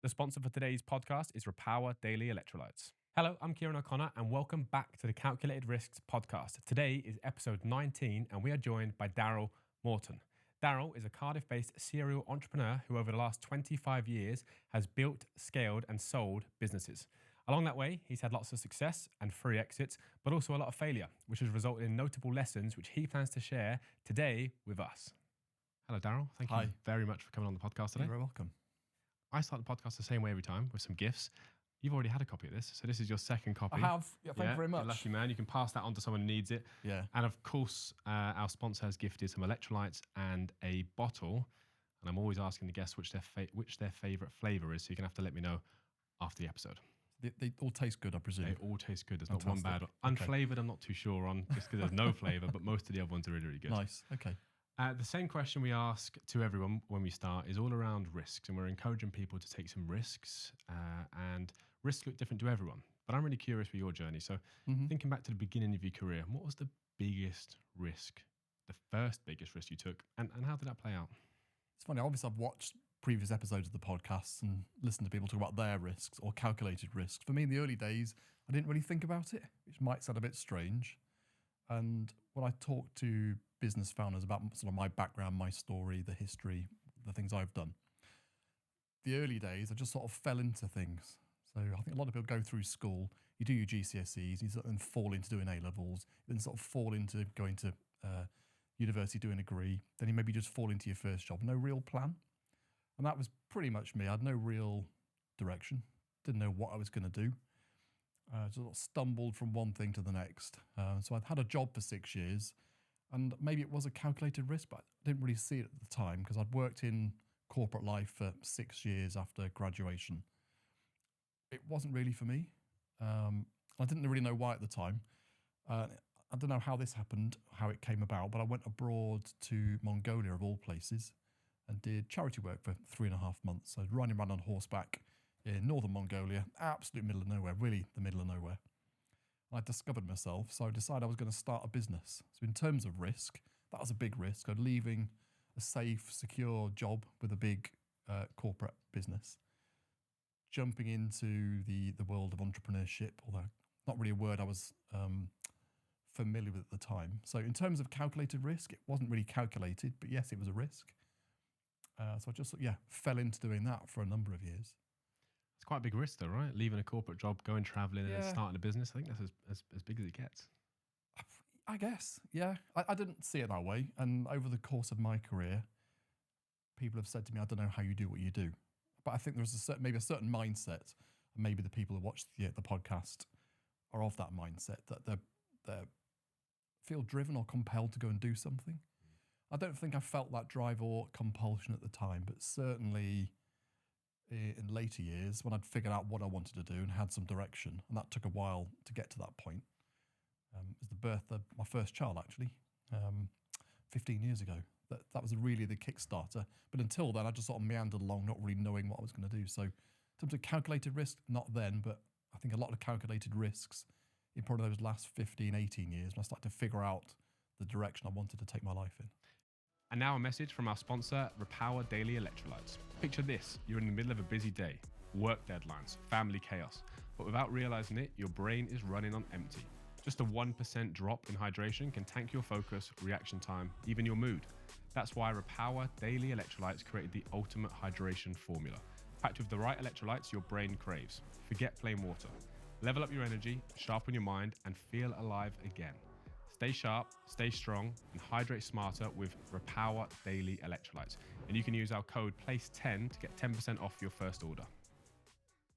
The sponsor for today's podcast is Repower Daily Electrolytes. Hello, I'm Kieran O'Connor and welcome back to the Calculated Risks podcast. Today is episode 19 and we are joined by Darryl Morton. Daryl is a Cardiff-based serial entrepreneur who over the last 25 years has built, scaled and sold businesses. Along that way, he's had lots of success and free exits, but also a lot of failure, which has resulted in notable lessons which he plans to share today with us. Hello, Daryl. Thank you very much for coming on the podcast today. You're very welcome. I start the podcast the same way every time with some gifts. You've already had a copy of this, so this is your second copy. I have. Yeah, thank you very much. You're lucky man. You can pass that on to someone who needs it. Yeah. And of course, our sponsor has gifted some electrolytes and a bottle. And I'm always asking the guests which their favourite flavour is. So you're going to have to let me know after the episode. They all taste good, I presume. They all taste good. There's Fantastic. not one bad. Unflavoured, I'm not too sure on, just because there's no flavour, but most of the other ones are really, really good. Nice. Okay. The same question we ask to everyone when we start is all around risks, and we're encouraging people to take some risks, and risks look different to everyone. But I'm really curious for your journey. So thinking back to the beginning of your career, what was the biggest risk, the first biggest risk you took, and how did that play out? It's funny. Obviously, I've watched previous episodes of the podcast and listened to people talk about their risks or calculated risks. For me, in the early days, I didn't really think about it, which might sound a bit strange. And when I talk to business founders about sort of my background, my story, the history, the things I've done, the early days, I just sort of fell into things. So I think a lot of people go through school, you do your GCSEs, you sort of then fall into doing A-levels, then sort of fall into going to university, doing a degree, then you maybe just fall into your first job, no real plan. And that was pretty much me. I had no real direction, didn't know what I was going to do. Just sort of stumbled from one thing to the next. So I'd had a job for 6 years, and maybe it was a calculated risk, but I didn't really see it at the time because I'd worked in corporate life for 6 years after graduation. It wasn't really for me. I didn't really know why at the time. I don't know how this happened, how it came about, but I went abroad to Mongolia, of all places, and did charity work for 3.5 months. So riding around on horseback in northern Mongolia, absolute middle of nowhere, really the middle of nowhere. And I discovered myself, so I decided I was going to start a business. So in terms of risk, that was a big risk. I'm leaving a safe, secure job with a big corporate business, jumping into the world of entrepreneurship, although not really a word I was familiar with at the time. So in terms of calculated risk, it wasn't really calculated, but yes, it was a risk. So I just, fell into doing that for a number of years. It's quite a big risk though, right? Leaving a corporate job, going travelling and then starting a business. I think that's as big as it gets. I guess, yeah. I didn't see it that way. And over the course of my career, people have said to me, I don't know how you do what you do. But I think there's maybe a certain mindset, and maybe the people who watch the podcast are of that mindset, that they feel driven or compelled to go and do something. I don't think I felt that drive or compulsion at the time, but certainly in later years when I'd figured out what I wanted to do and had some direction, and that took a while to get to that point. It was the birth of my first child, actually, 15 years ago. That was really the Kickstarter. But until then, I just sort of meandered along, not really knowing what I was going to do. So in terms of calculated risk, not then, but I think a lot of calculated risks in probably those last 15, 18 years when I started to figure out the direction I wanted to take my life in. And now a message from our sponsor, Repower Daily Electrolytes. Picture this, you're in the middle of a busy day, work deadlines, family chaos, but without realizing it, your brain is running on empty. Just a 1% drop in hydration can tank your focus, reaction time, even your mood. That's why Repower Daily Electrolytes created the ultimate hydration formula. Packed with the right electrolytes your brain craves. Forget plain water. Level up your energy, sharpen your mind, and feel alive again. Stay sharp, stay strong, and hydrate smarter with Repower Daily Electrolytes. And you can use our code PLACE10 to get 10% off your first order.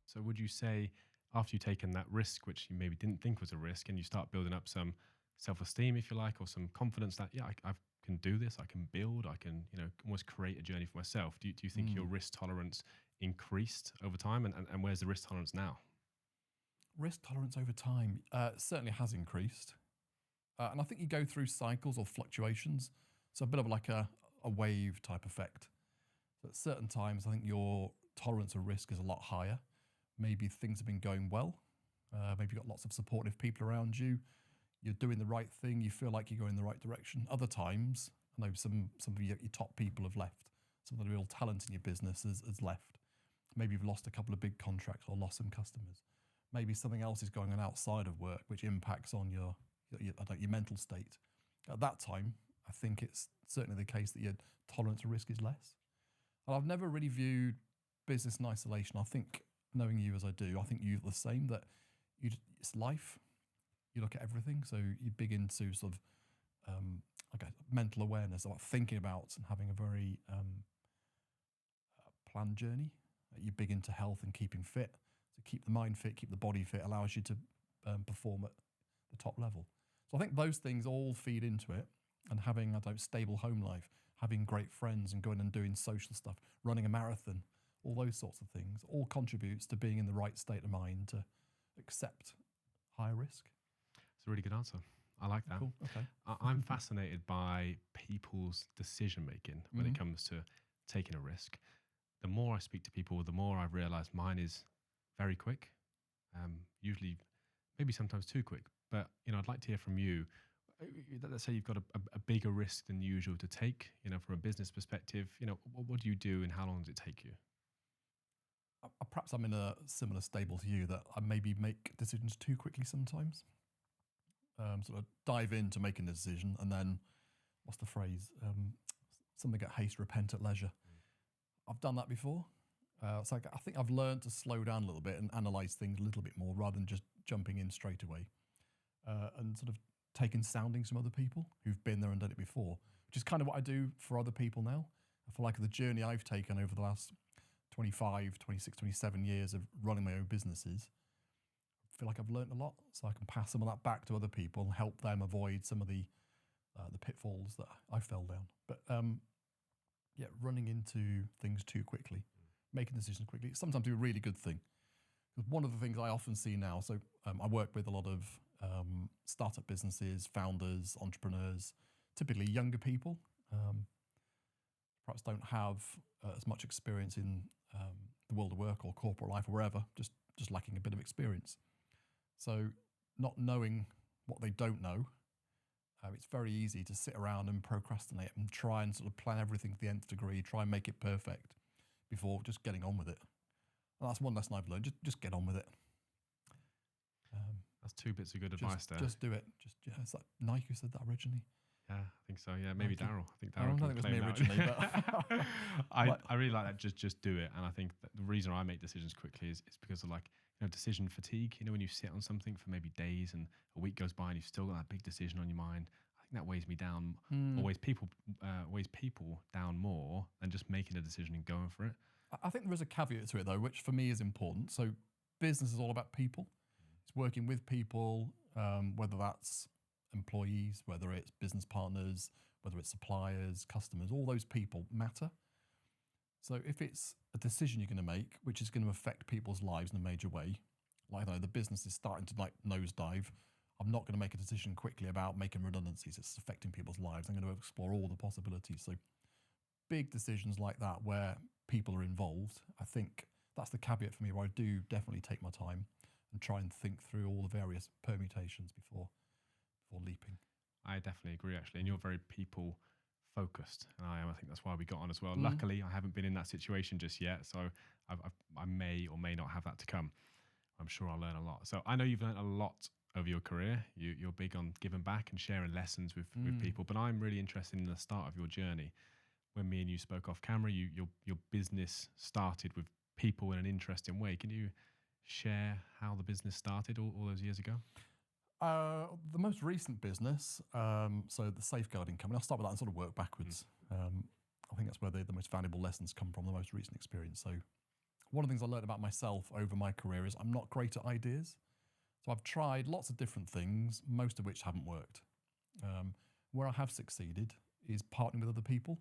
So would you say, after you've taken that risk, which you maybe didn't think was a risk, and you start building up some self-esteem, if you like, or some confidence that, I can do this, I can build, I can, almost create a journey for myself. Do you think your risk tolerance increased over time? And where's the risk tolerance now? Risk tolerance over time certainly has increased. And I think you go through cycles or fluctuations. So a bit of like a wave type effect. So at certain times, I think your tolerance of risk is a lot higher. Maybe things have been going well. Maybe you've got lots of supportive people around you. You're doing the right thing. You feel like you're going in the right direction. Other times, I know some of your top people have left. Some of the real talent in your business has left. Maybe you've lost a couple of big contracts or lost some customers. Maybe something else is going on outside of work which impacts on your mental state. At that time, I think it's certainly the case that your tolerance to risk is less. And I've never really viewed business in isolation. I think, knowing you as I do, I think you're the same, that it's life. You look at everything. So you're big into sort of mental awareness, about thinking about and having a very planned journey. You're big into health and keeping fit. So keep the mind fit, keep the body fit, allows you to perform at the top level. So I think those things all feed into it. And having stable home life, having great friends and going and doing social stuff, running a marathon, all those sorts of things, all contributes to being in the right state of mind to accept higher risk. It's a really good answer. I like that. Cool. Okay. I'm fascinated by people's decision making when it comes to taking a risk. The more I speak to people, the more I realise mine is very quick, usually maybe sometimes too quick. But I'd like to hear from you. Let's say you've got a bigger risk than usual to take, from a business perspective. What do you do and how long does it take you? Perhaps I'm in a similar stable to you, that I maybe make decisions too quickly sometimes. Sort of dive into making a decision and then, what's the phrase? Something at haste, repent at leisure. I've done that before. So I think I've learned to slow down a little bit and analyse things a little bit more rather than just jumping in straight away. And sort of taking soundings from other people who've been there and done it before, which is kind of what I do for other people now. I feel like the journey I've taken over the last 25, 26, 27 years of running my own businesses, I feel like I've learned a lot, so I can pass some of that back to other people and help them avoid some of the pitfalls that I fell down. But running into things too quickly, making decisions quickly, sometimes a really good thing. Because one of the things I often see now, so I work with a lot of startup businesses, founders, entrepreneurs, typically younger people, perhaps don't have as much experience in the world of work or corporate life or wherever, just lacking a bit of experience. So not knowing what they don't know, it's very easy to sit around and procrastinate and try and sort of plan everything to the nth degree, try and make it perfect before just getting on with it. And that's one lesson I've learned, just get on with it. That's two bits of good advice there. Just do it. It's like Nike who said that originally. Yeah, I think so. Yeah, maybe Daryl. I think I don't think it was me originally, but I really like that. Just do it. And I think that the reason I make decisions quickly is because of decision fatigue. When you sit on something for maybe days and a week goes by and you've still got that big decision on your mind. I think that weighs me down. Weighs people down more than just making a decision and going for it. I think there is a caveat to it though, which for me is important. So business is all about people. It's working with people, whether that's employees, whether it's business partners, whether it's suppliers, customers, all those people matter. So if it's a decision you're going to make, which is going to affect people's lives in a major way, like the business is starting to nosedive, I'm not going to make a decision quickly about making redundancies. It's affecting people's lives. I'm going to explore all the possibilities. So big decisions like that where people are involved, I think that's the caveat for me, where I do definitely take my time and try and think through all the various permutations before leaping. I definitely agree, actually. And you're very people focused, and I am. I think that's why we got on as well. Luckily, I haven't been in that situation just yet, so I may or may not have that to come. I'm sure I'll learn a lot. So I know you've learned a lot over your career. You're big on giving back and sharing lessons with people, but I'm really interested in the start of your journey. When me and you spoke off camera, your business started with people in an interesting way. Can you share how the business started all those years ago? The most recent business, so the safeguarding company, I'll start with that and sort of work backwards. I think that's where the most valuable lessons come from, the most recent experience. So one of the things I learned about myself over my career is I'm not great at ideas. So I've tried lots of different things, most of which haven't worked. Where I have succeeded is partnering with other people.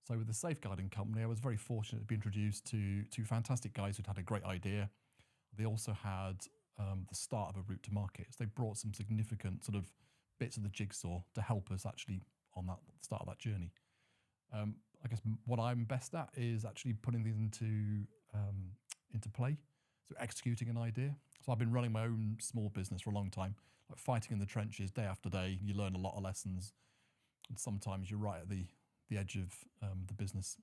So with the safeguarding company, I was very fortunate to be introduced to two fantastic guys who'd had a great idea. They also had the start of a route to market. So they brought some significant sort of bits of the jigsaw to help us actually on that start of that journey. I guess what I'm best at is actually putting these into play, so executing an idea. So I've been running my own small business for a long time, like fighting in the trenches day after day. You learn a lot of lessons, and sometimes you're right at the edge of the business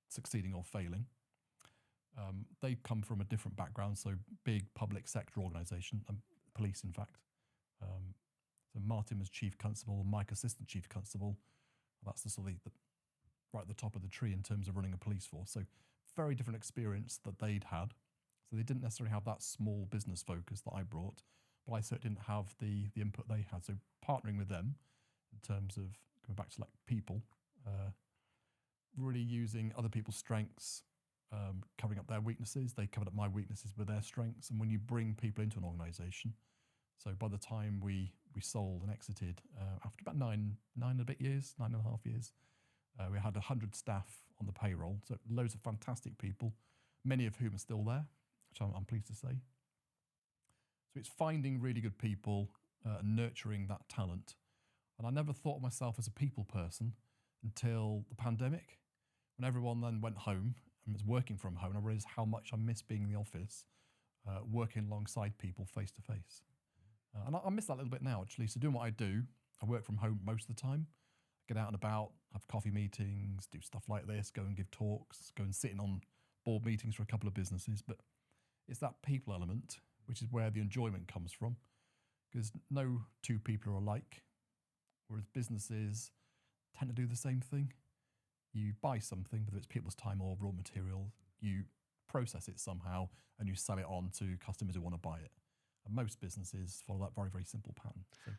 succeeding or failing. They come from a different background, so big public sector organisation, police in fact. So Martin was chief constable, Mike assistant chief constable. That's the sort of right at the top of the tree in terms of running a police force. So very different experience that they'd had. So they didn't necessarily have that small business focus that I brought, but I certainly didn't have the input they had. So partnering with them in terms of coming back to like people, really using other people's strengths, covering up their weaknesses. They covered up my weaknesses with their strengths. And when you bring people into an organisation, so by the time we sold and exited, after about 9.5 years, we had 100 staff on the payroll. So loads of fantastic people, many of whom are still there, which I'm pleased to say. So it's finding really good people, nurturing that talent. And I never thought of myself as a people person until the pandemic, when everyone then went home and was working from home. And I realised how much I miss being in the office, working alongside people face to face. And I miss that a little bit now, actually. So doing what I do, I work from home most of the time. I get out and about, have coffee meetings, do stuff like this, go and give talks, go and sit in on board meetings for a couple of businesses. But it's that people element, which is where the enjoyment comes from, because no two people are alike, whereas businesses tend to do the same thing. You buy something, whether it's people's time or raw material, you process it somehow and you sell it on to customers who want to buy it. And most businesses follow that very, very simple pattern. So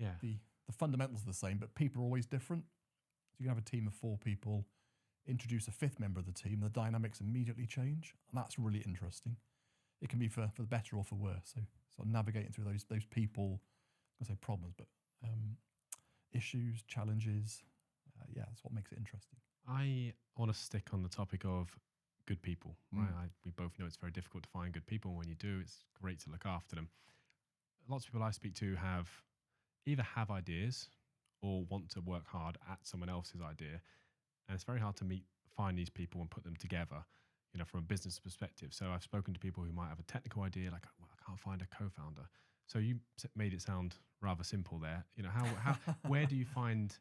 Yeah. the fundamentals are the same, but people are always different. So you can have a team of 4 people, introduce a 5th member of the team, the dynamics immediately change, and that's really interesting. It can be for the better or for worse. So sort of navigating through those people, I say problems, but issues, challenges. That's what makes it interesting. I want to stick on the topic of good people, right? We both know it's very difficult to find good people. When you do, it's great to look after them. Lots of people I speak to either have ideas or want to work hard at someone else's idea. And it's very hard to find these people and put them together, from a business perspective. So I've spoken to people who might have a technical idea, like, well, I can't find a co-founder. So you made it sound rather simple there. How where do you find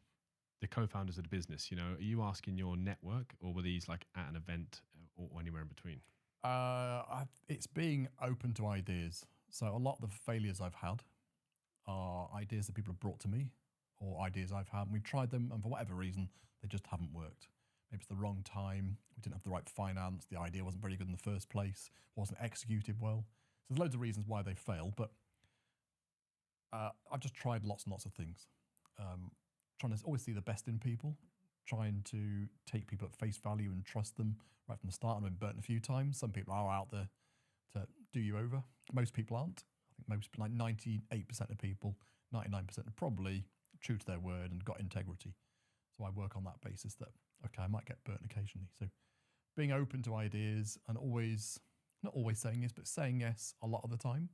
the co-founders of the business? Are you asking your network, or were these like at an event or anywhere in between? It's being open to ideas. So a lot of the failures I've had are ideas that people have brought to me, or ideas I've had. And we've tried them, and for whatever reason, they just haven't worked. Maybe it's the wrong time. We didn't have the right finance. The idea wasn't very good in the first place. Wasn't executed well. So there's loads of reasons why they fail. But I've just tried lots and lots of things. Trying to always see the best in people. Trying to take people at face value and trust them right from the start. I've been burnt a few times. Some people are out there to do you over. Most people aren't. I think like 98% of people, 99% are probably true to their word and got integrity. So I work on that basis that, okay, I might get burnt occasionally. So being open to ideas and not always saying yes, but saying yes a lot of the time,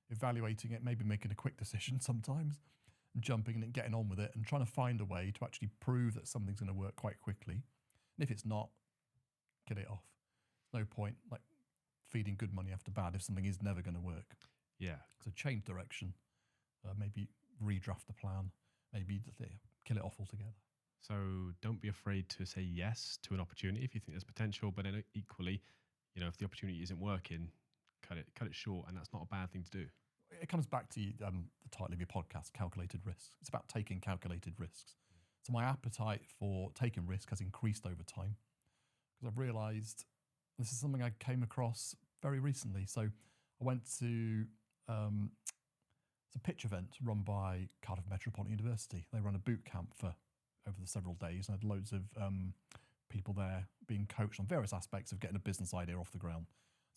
evaluating it, maybe making a quick decision sometimes, and jumping in and getting on with it and trying to find a way to actually prove that something's going to work quite quickly. And if it's not, get it off. No point like feeding good money after bad if something is never going to work. Yeah. So change direction, maybe redraft the plan, maybe kill it off altogether. So don't be afraid to say yes to an opportunity if you think there's potential, but then equally, if the opportunity isn't working, cut it short, and that's not a bad thing to do. It comes back to the title of your podcast, Calculated Risks. It's about taking calculated risks. So my appetite for taking risk has increased over time because I've realised this is something I came across very recently. So I went to it's a pitch event run by Cardiff Metropolitan University. They run a boot camp for over the several days, and I had loads of people there being coached on various aspects of getting a business idea off the ground.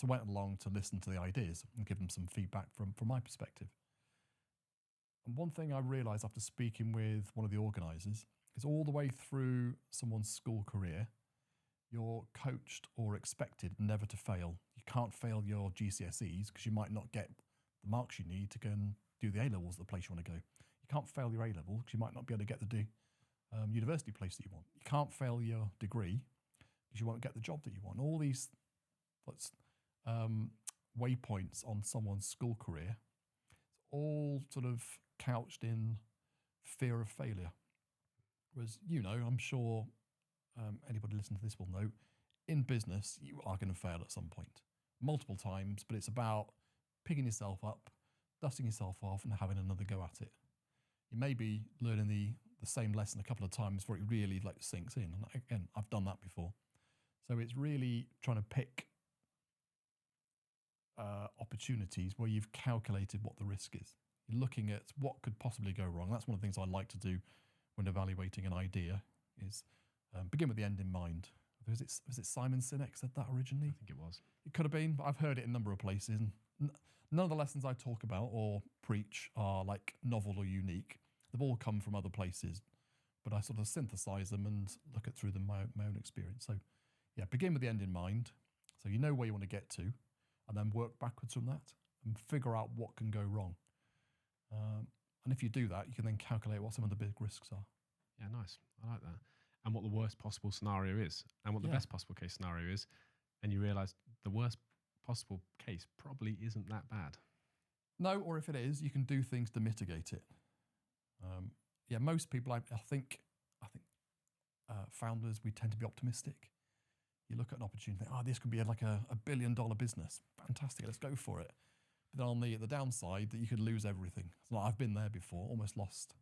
So I went along to listen to the ideas and give them some feedback from my perspective. And one thing I realised after speaking with one of the organisers is all the way through someone's school career, you're coached or expected never to fail. You can't fail your GCSEs because you might not get the marks you need to go and do the A-levels at the place you want to go. You can't fail your A-level because you might not be able to get the university place that you want. You can't fail your degree because you won't get the job that you want. All these waypoints on someone's school career, it's all sort of couched in fear of failure. Whereas, I'm sure anybody listening to this will know, in business, you are going to fail at some point, multiple times, but it's about picking yourself up, dusting yourself off, and having another go at it. You may be learning the same lesson a couple of times before it really like sinks in. And again, I've done that before. So it's really trying to pick opportunities where you've calculated what the risk is. You're looking at what could possibly go wrong. That's one of the things I like to do when evaluating an idea is begin with the end in mind. Was it Simon Sinek said that originally? I think it was. It could have been, but I've heard it in a number of places. And none of the lessons I talk about or preach are like novel or unique. They've all come from other places, but I sort of synthesize them and look at through them my own experience. So yeah, begin with the end in mind. So you know where you want to get to, and then work backwards from that and figure out what can go wrong. And if you do that, you can then calculate what some of the big risks are. Yeah, nice. I like that. And what the worst possible scenario is, and what the best possible case scenario is. And you realise the worst possible case probably isn't that bad. No, or if it is, you can do things to mitigate it. Most people, I think founders, we tend to be optimistic. You look at an opportunity, this could be like a $1 billion business. Fantastic, let's go for it. But then on the downside, that you could lose everything. It's like I've been there before, almost lost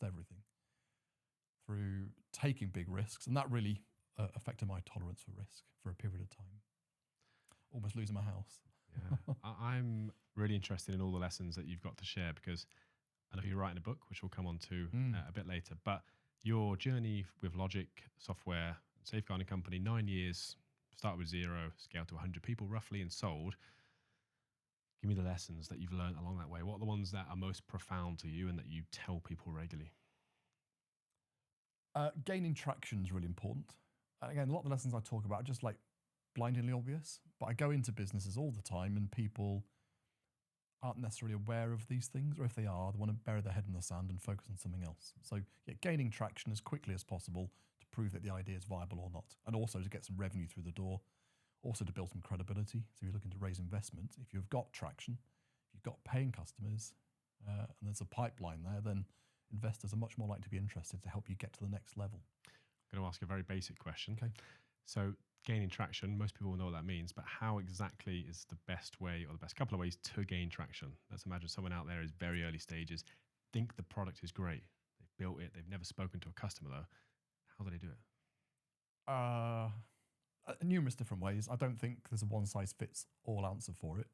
everything through taking big risks, and that really affected my tolerance for risk for a period of time. Almost losing my house. Yeah, I'm really interested in all the lessons that you've got to share, because I know you're writing a book, which we'll come on to a bit later. But your journey with Logic Software, safeguarding company, 9 years, started with 0, scaled to 100 people roughly, and sold. Give me the lessons that you've learned along that way. What are the ones that are most profound to you and that you tell people regularly? Gaining traction is really important. Again, a lot of the lessons I talk about are just like blindingly obvious, but I go into businesses all the time and people aren't necessarily aware of these things, or if they are, they want to bury their head in the sand and focus on something else. So gaining traction as quickly as possible to prove that the idea is viable or not, and also to get some revenue through the door, also to build some credibility. So if you're looking to raise investment, if you've got traction, if you've got paying customers, and there's a pipeline there, then investors are much more likely to be interested to help you get to the next level. I'm going to ask a very basic question. Okay. So gaining traction, most people will know what that means, but how exactly is the best way, or the best couple of ways to gain traction? Let's imagine someone out there is very early stages, think the product is great. They've built it. They've never spoken to a customer though. How do they do it? Numerous different ways. I don't think there's a one-size-fits-all answer for it,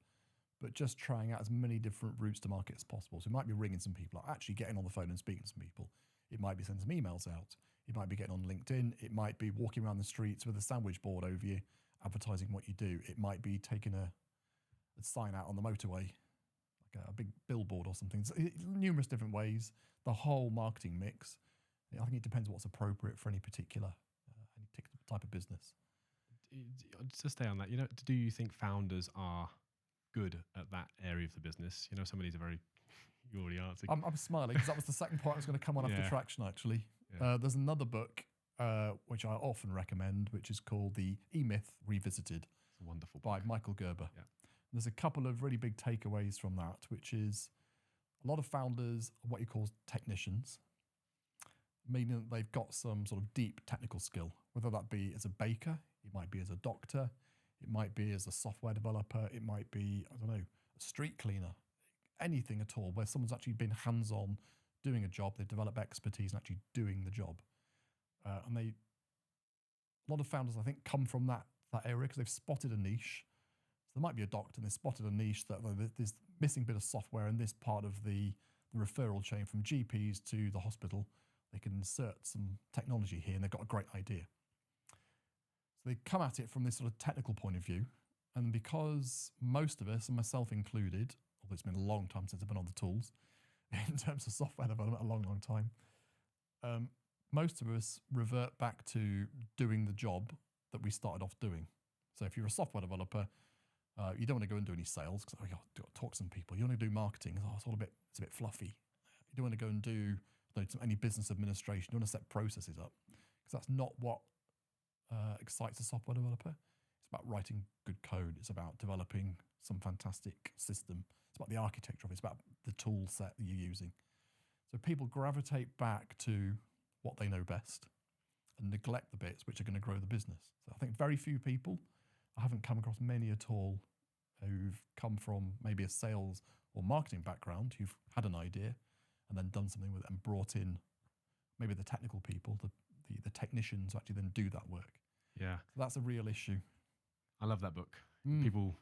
but just trying out as many different routes to market as possible. So it might be ringing some people, actually getting on the phone and speaking to some people. It might be sending some emails out. It might be getting on LinkedIn. It might be walking around the streets with a sandwich board over you, advertising what you do. It might be taking a sign out on the motorway, like a big billboard or something. So numerous different ways. The whole marketing mix. I think it depends what's appropriate for any particular type of business. To stay on that, do you think founders are good at that area of the business? Some of these are very, you already answered. I'm smiling because that was the second point I was going to come on after traction, actually. Yeah. There's another book, which I often recommend, which is called The E-Myth Revisited. It's a wonderful book. By Michael Gerber. Yeah. There's a couple of really big takeaways from that, which is a lot of founders are what you call technicians, meaning that they've got some sort of deep technical skill, whether that be as a baker, it might be as a doctor, it might be as a software developer, it might be, a street cleaner, anything at all, where someone's actually been hands-on doing a job, they've developed expertise in actually doing the job. A lot of founders, I think, come from that area because they've spotted a niche. So there might be a doctor and they've spotted a niche that there's missing bit of software in this part of the referral chain from GPs to the hospital. They can insert some technology here and they've got a great idea. So they come at it from this sort of technical point of view. And because most of us, and myself included, although it's been a long time since I've been on the tools, in terms of software development, a long, long time, most of us revert back to doing the job that we started off doing. So if you're a software developer, you don't want to go and do any sales because you've got to talk to some people. You want to do marketing. It's a bit fluffy. You don't want to go and do any business administration. You want to set processes up because that's not what excites a software developer. It's about writing good code. It's about developing some fantastic system. It's about the architecture of it. It's about the tool set that you're using. So people gravitate back to what they know best. and neglect the bits which are going to grow the business. So I think very few people, I haven't come across many at all, who've come from maybe a sales or marketing background, who've had an idea and then done something with it and brought in maybe the technical people, the technicians who actually then do that work. Yeah. So that's a real issue. I love that book. People,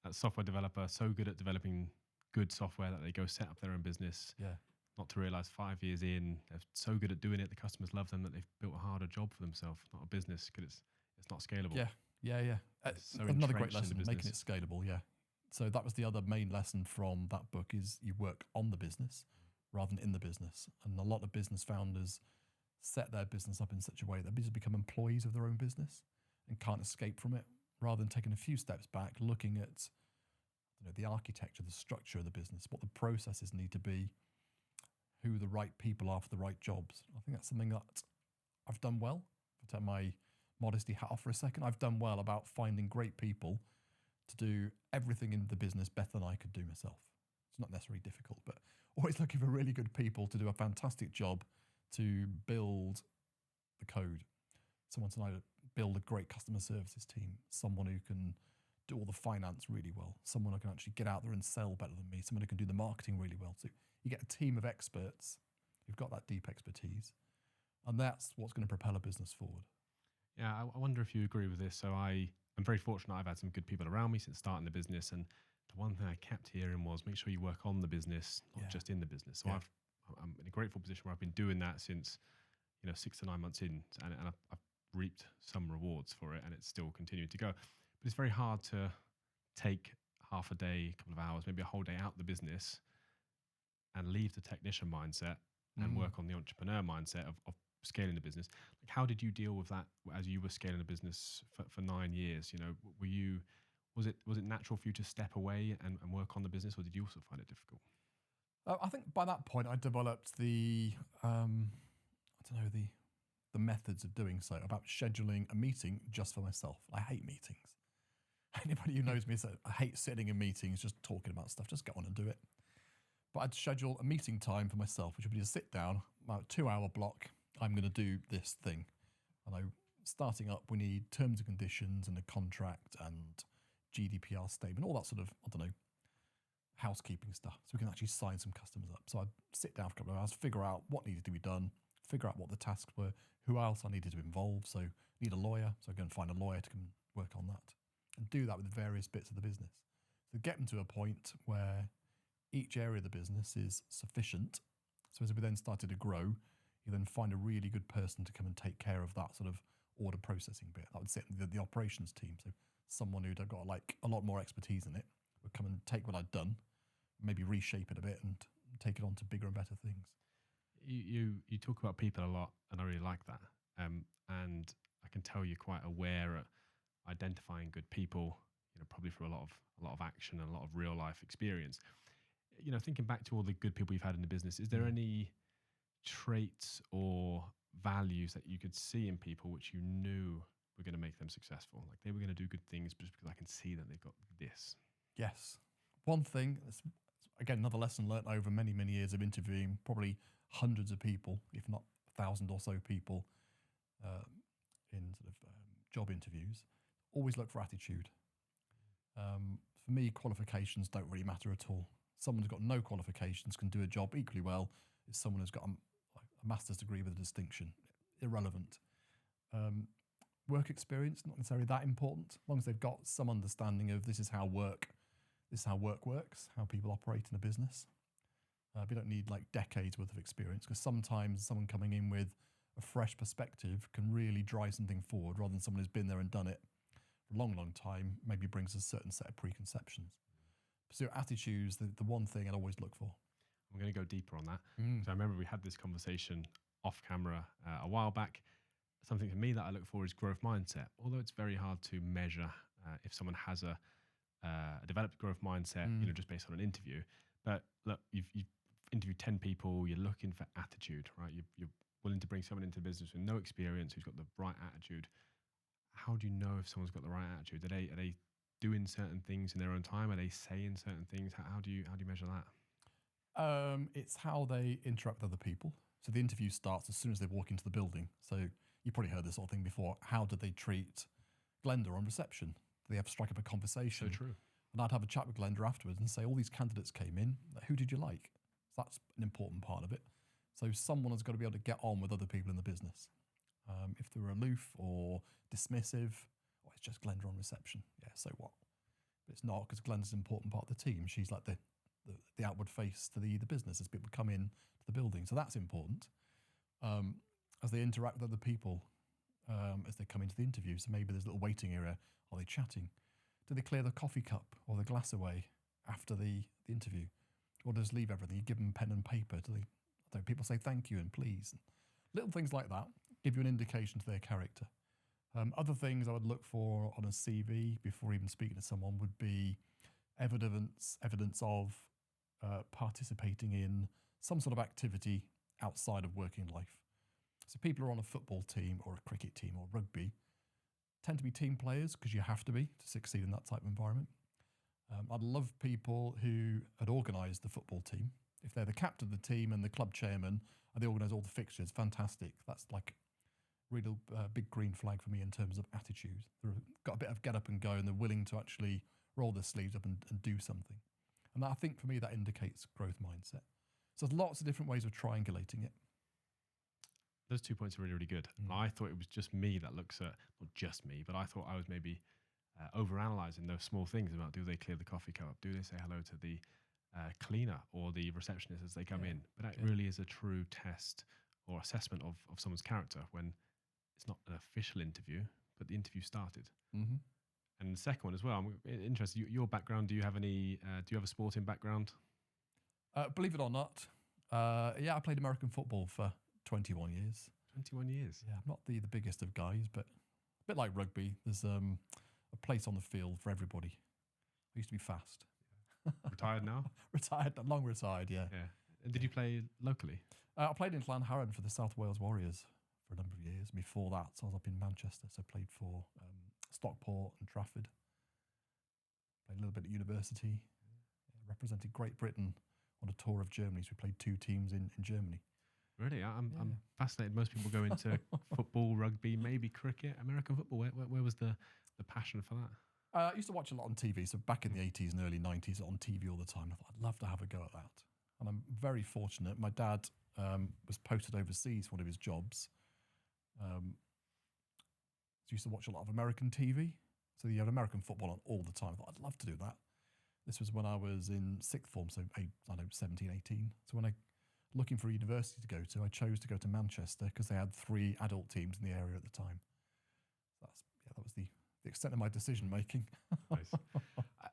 that software developer, so good at developing good software that they go set up their own business. Yeah. Not to realize 5 years in, they're so good at doing it, the customers love them, that they've built a harder job for themselves, not a business, because it's not scalable. Yeah. So Another great lesson, in making it scalable, yeah. So that was the other main lesson from that book, is you work on the business rather than in the business. And a lot of business founders set their business up in such a way that they just become employees of their own business and can't escape from it, rather than taking a few steps back, looking at the architecture, the structure of the business, what the processes need to be, who the right people are for the right jobs. I think that's something that I've done well. To take my modesty hat off for a second, I've done well about finding great people to do everything in the business better than I could do myself. It's not necessarily difficult, but always looking for really good people to do a fantastic job to build the code. Someone to build a great customer services team, someone who can do all the finance really well, someone who can actually get out there and sell better than me, someone who can do the marketing really well. So you get a team of experts who've got that deep expertise, and that's what's going to propel a business forward. Yeah, I wonder if you agree with this. So I'm very fortunate. I've had some good people around me since starting the business, and the one thing I kept hearing was make sure you work on the business, not just in the business. So I'm in a grateful position where I've been doing that since 6 to 9 months in, and I've reaped some rewards for it, and it's still continuing to go. But it's very hard to take half a day, a couple of hours, maybe a whole day out of the business and leave the technician mindset and work on the entrepreneur mindset of scaling the business. Like, how did you deal with that as you were scaling the business for 9 years? Was it natural for you to step away and work on the business, or did you also find it difficult? I think by that point I developed the methods of doing so, about scheduling a meeting just for myself. I hate meetings. Anybody who knows me says I hate sitting in meetings just talking about stuff. Just get on and do it. But I'd schedule a meeting time for myself, which would be to sit down, about a 2-hour block. I'm going to do this thing. And starting up, we need terms and conditions and a contract and GDPR statement, all that sort of, housekeeping stuff. So we can actually sign some customers up. So I'd sit down for a couple of hours, figure out what needed to be done, figure out what the tasks were, who else I needed to involve. So need a lawyer. So I go and find a lawyer to come and work on that, and do that with various bits of the business. So get them to a point where each area of the business is sufficient. So as we then started to grow, you then find a really good person to come and take care of that sort of order processing bit. That would sit in the operations team. So someone who'd got a lot more expertise in it would come and take what I'd done, maybe reshape it a bit and take it on to bigger and better things. You talk about people a lot, and I really like that. And I can tell you're quite aware at identifying good people, probably through a lot of action and a lot of real life experience. Thinking back to all the good people you've had in the business, is there any traits or values that you could see in people which you knew were going to make them successful? Like, they were going to do good things just because I can see that they've got this. Yes. One thing, again, another lesson learned over many, many years of interviewing probably hundreds of people, if not 1,000 or so people in job interviews. Always look for attitude. For me, qualifications don't really matter at all. Someone who's got no qualifications can do a job equally well as someone who's got a master's degree with a distinction. Irrelevant. Work experience, not necessarily that important, as long as they've got some understanding of this is how work works, how people operate in a business. We don't need decades worth of experience, because sometimes someone coming in with a fresh perspective can really drive something forward, rather than someone who's been there and done it for a long, long time, maybe brings a certain set of preconceptions. So attitude's the one thing I'd always look for. I'm going to go deeper on that. So I remember we had this conversation off camera a while back. Something for me that I look for is growth mindset. Although it's very hard to measure if someone has a developed growth mindset, just based on an interview. But look, you've interviewed 10 people. You're looking for attitude, right? You're willing to bring someone into business with no experience who's got the right attitude. How do you know if someone's got the right attitude? Are they doing certain things in their own time? Are they saying certain things? How do you measure that? It's how they interact with other people. So the interview starts as soon as they walk into the building. So you probably heard this sort of thing before. How did they treat Glenda on reception? Do they have to strike up a conversation? So true. And I'd have a chat with Glenda afterwards and say, all these candidates came in. Who did you like? So that's an important part of it. So someone has got to be able to get on with other people in the business. If they were aloof or dismissive, oh, it's just Glenda on reception. Yeah, so what? But it's not, because Glenda's an important part of the team. She's like the outward face to the business as people come in to the building. So that's important. As they interact with other people, as they come into the interview. So maybe there's a little waiting area. Are they chatting? Do they clear the coffee cup or the glass away after the interview? Or just leave everything? You give them pen and paper. Do people say thank you and please? Little things like that give you an indication to their character. Other things I would look for on a CV before even speaking to someone would be evidence of participating in some sort of activity outside of working life. So people who are on a football team or a cricket team or rugby tend to be team players, because you have to be to succeed in that type of environment. I'd love people who had organised the football team. If they're the captain of the team and the club chairman and they organise all the fixtures, fantastic. That's like really big green flag for me in terms of attitude. They've got a bit of get up and go, and they're willing to actually roll their sleeves up and do something. And I think for me that indicates growth mindset. So there's lots of different ways of triangulating it. Those 2 points are really, really good. I thought it was just me that looks at, not just me, but I thought I was maybe overanalyzing those small things about, do they clear the coffee cup? Do they say hello to the cleaner or the receptionist as they come in? But that really is a true test or assessment of someone's character when it's not an official interview, but the interview started. Mm-hmm. And the second one as well, I'm interested, your background, do you have a sporting background? Believe it or not, I played American football for 21 years. 21 years? Yeah, I'm not the biggest of guys, but a bit like rugby, there's a place on the field for everybody. I used to be fast. Retired now? Retired, long retired, yeah. And did you play locally? I played in Llanharan for the South Wales Warriors for a number of years. Before that, so I was up in Manchester, so I played for Stockport and Trafford. Played a little bit at university. Represented Great Britain on a tour of Germany, so we played 2 teams in Germany. Really? I'm fascinated. Most people go into football, rugby, maybe cricket. American football, where was the passion for that? I used to watch a lot on TV. So back in the 80s and early 90s, on TV all the time. I thought I'd love to have a go at that. And I'm very fortunate. My dad was posted overseas for one of his jobs. So used to watch a lot of American TV. So you had American football on all the time. I thought I'd love to do that. This was when I was in 6th form, so 17, 18. So when I looking for a university to go to, I chose to go to Manchester because they had 3 adult teams in the area at the time. That was the extent of my decision making. Nice.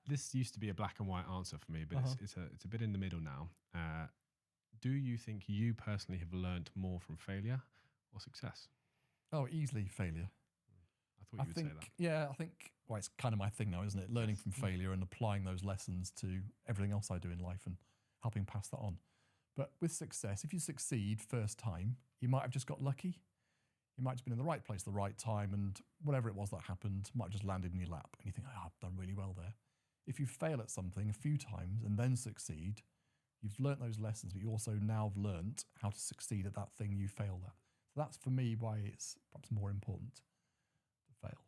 This used to be a black and white answer for me, but it's a bit in the middle now. Do you think you personally have learned more from failure or success? Oh, easily failure. I thought you would say that. Yeah, I think, well, it's kind of my thing now, isn't it? Learning from failure and applying those lessons to everything else I do in life and helping pass that on. But with success, if you succeed first time, you might have just got lucky. You might have been in the right place at the right time, and whatever it was that happened might have just landed in your lap. And you think, oh, I've done really well there. If you fail at something a few times and then succeed, you've learnt those lessons, but you also now have learnt how to succeed at that thing you failed at. So that's for me why it's perhaps more important to fail.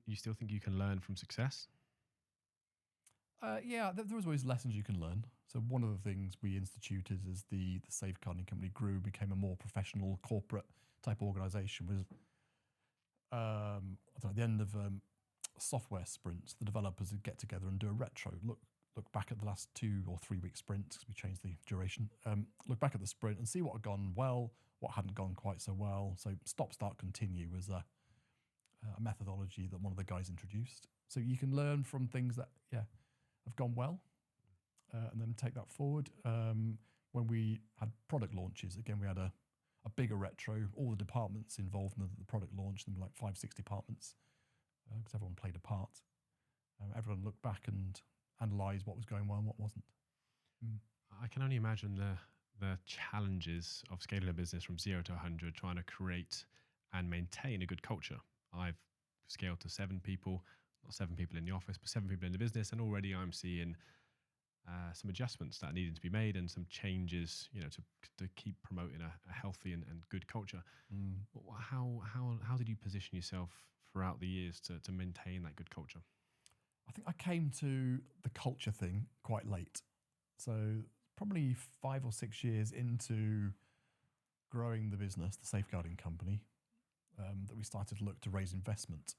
You still think you can learn from success? There was always lessons you can learn. So one of the things we instituted as the safeguarding company grew, became a more professional corporate type organisation, was at the end of software sprints, the developers would get together and do a retro, look back at the last 2 or 3 week sprints, because we changed the duration, look back at the sprint and see what had gone well, what hadn't gone quite so well. So stop, start, continue was a methodology that one of the guys introduced. So you can learn from things that, have gone well, and then take that forward. When we had product launches, again, we had a bigger retro, all the departments involved in the product launch, there were like 5-6 departments, because everyone played a part. Everyone looked back and analysed what was going well and what wasn't. I can only imagine the challenges of scaling a business from 0 to 100, trying to create and maintain a good culture. I've scaled to 7 people, not 7 people in the office, but 7 people in the business, and already I'm seeing some adjustments that needed to be made and some changes, to keep promoting a healthy and good culture. How did you position yourself throughout the years to maintain that good culture? I think I came to the culture thing quite late. So probably 5 or 6 years into growing the business, the safeguarding company, that we started to look to raise investment.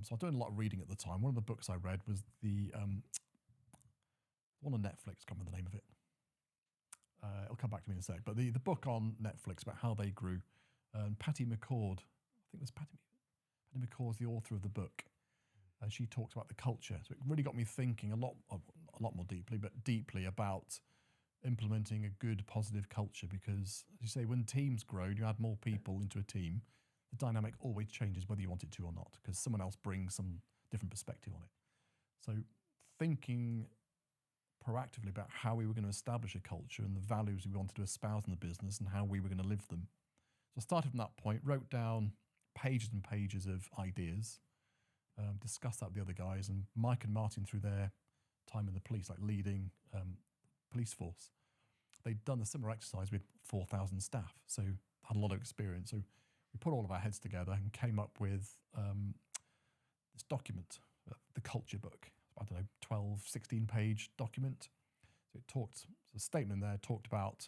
So I was doing a lot of reading at the time. One of the books I read was the one on Netflix, can't remember the name of it. It'll come back to me in a sec. But the book on Netflix about how they grew. Patty McCord, I think it was Patty McCord's the author of the book. And she talks about the culture. So it really got me thinking a lot more deeply about implementing a good, positive culture. Because, as you say, when teams grow, you add more people into a team, the dynamic always changes whether you want it to or not, because someone else brings some different perspective on it. So thinking proactively about how we were going to establish a culture and the values we wanted to espouse in the business and how we were going to live them. So I started from that point, wrote down pages and pages of ideas, discussed that with the other guys, and Mike and Martin, through their time in the police, like leading police force, they'd done a similar exercise with 4,000 staff, so had a lot of experience. So we put all of our heads together and came up with this document, the culture book. I don't know, 12, 16-page document. So the statement there talked about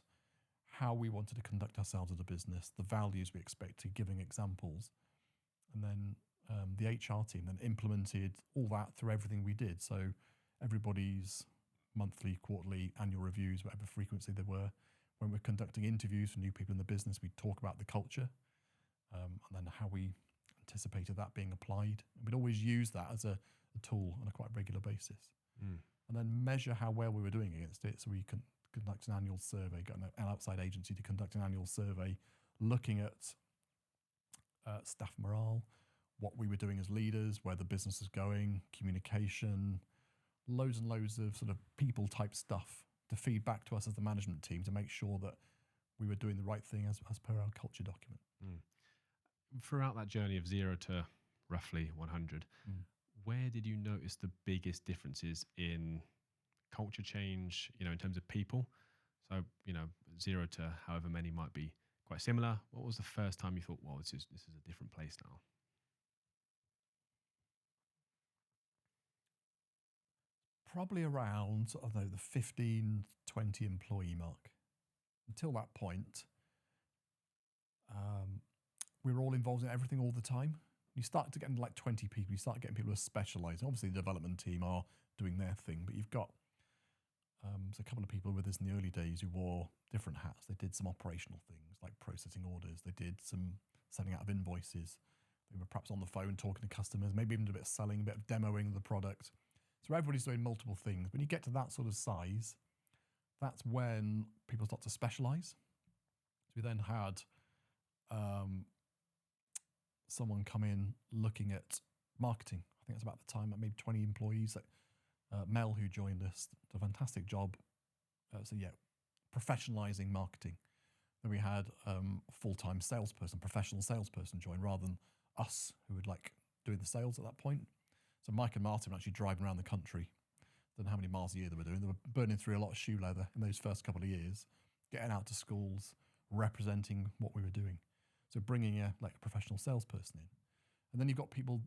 how we wanted to conduct ourselves as a business, the values we expected, giving examples. And then the HR team then implemented all that through everything we did. So everybody's monthly, quarterly, annual reviews, whatever frequency they were. When we're conducting interviews for new people in the business, we talk about the culture and then how we anticipated that being applied. And we'd always use that as a tool on a quite regular basis. And then measure how well we were doing against it. So we can conduct an annual survey, got an outside agency to conduct an annual survey looking at staff morale, what we were doing as leaders, where the business is going, communication, loads and loads of sort of people type stuff to feed back to us as the management team to make sure that we were doing the right thing as per our culture document. Throughout that journey of 0 to roughly 100, where did you notice the biggest differences in culture change, in terms of people? So, 0 to however many might be quite similar. What was the first time you thought, well, this is a different place now? Probably around, I don't know, the 15, 20 employee mark. Until that point, we were all involved in everything all the time. You start to get into like 20 people, you start getting people who are specialising. Obviously, the development team are doing their thing, but you've got a couple of people with us in the early days who wore different hats. They did some operational things like processing orders. They did some sending out of invoices. They were perhaps on the phone talking to customers, maybe even a bit of selling, a bit of demoing the product. So everybody's doing multiple things. When you get to that sort of size, that's when people start to specialise. So we then had someone come in looking at marketing. I think that's about the time, maybe 20 employees. Mel, who joined us, did a fantastic job. Professionalising marketing. Then we had a full-time salesperson, professional salesperson join, rather than us who were like doing the sales at that point. So Mike and Martin were actually driving around the country. Don't know how many miles a year they were doing. They were burning through a lot of shoe leather in those first couple of years, getting out to schools, representing what we were doing. So bringing a professional salesperson in. And then you've got people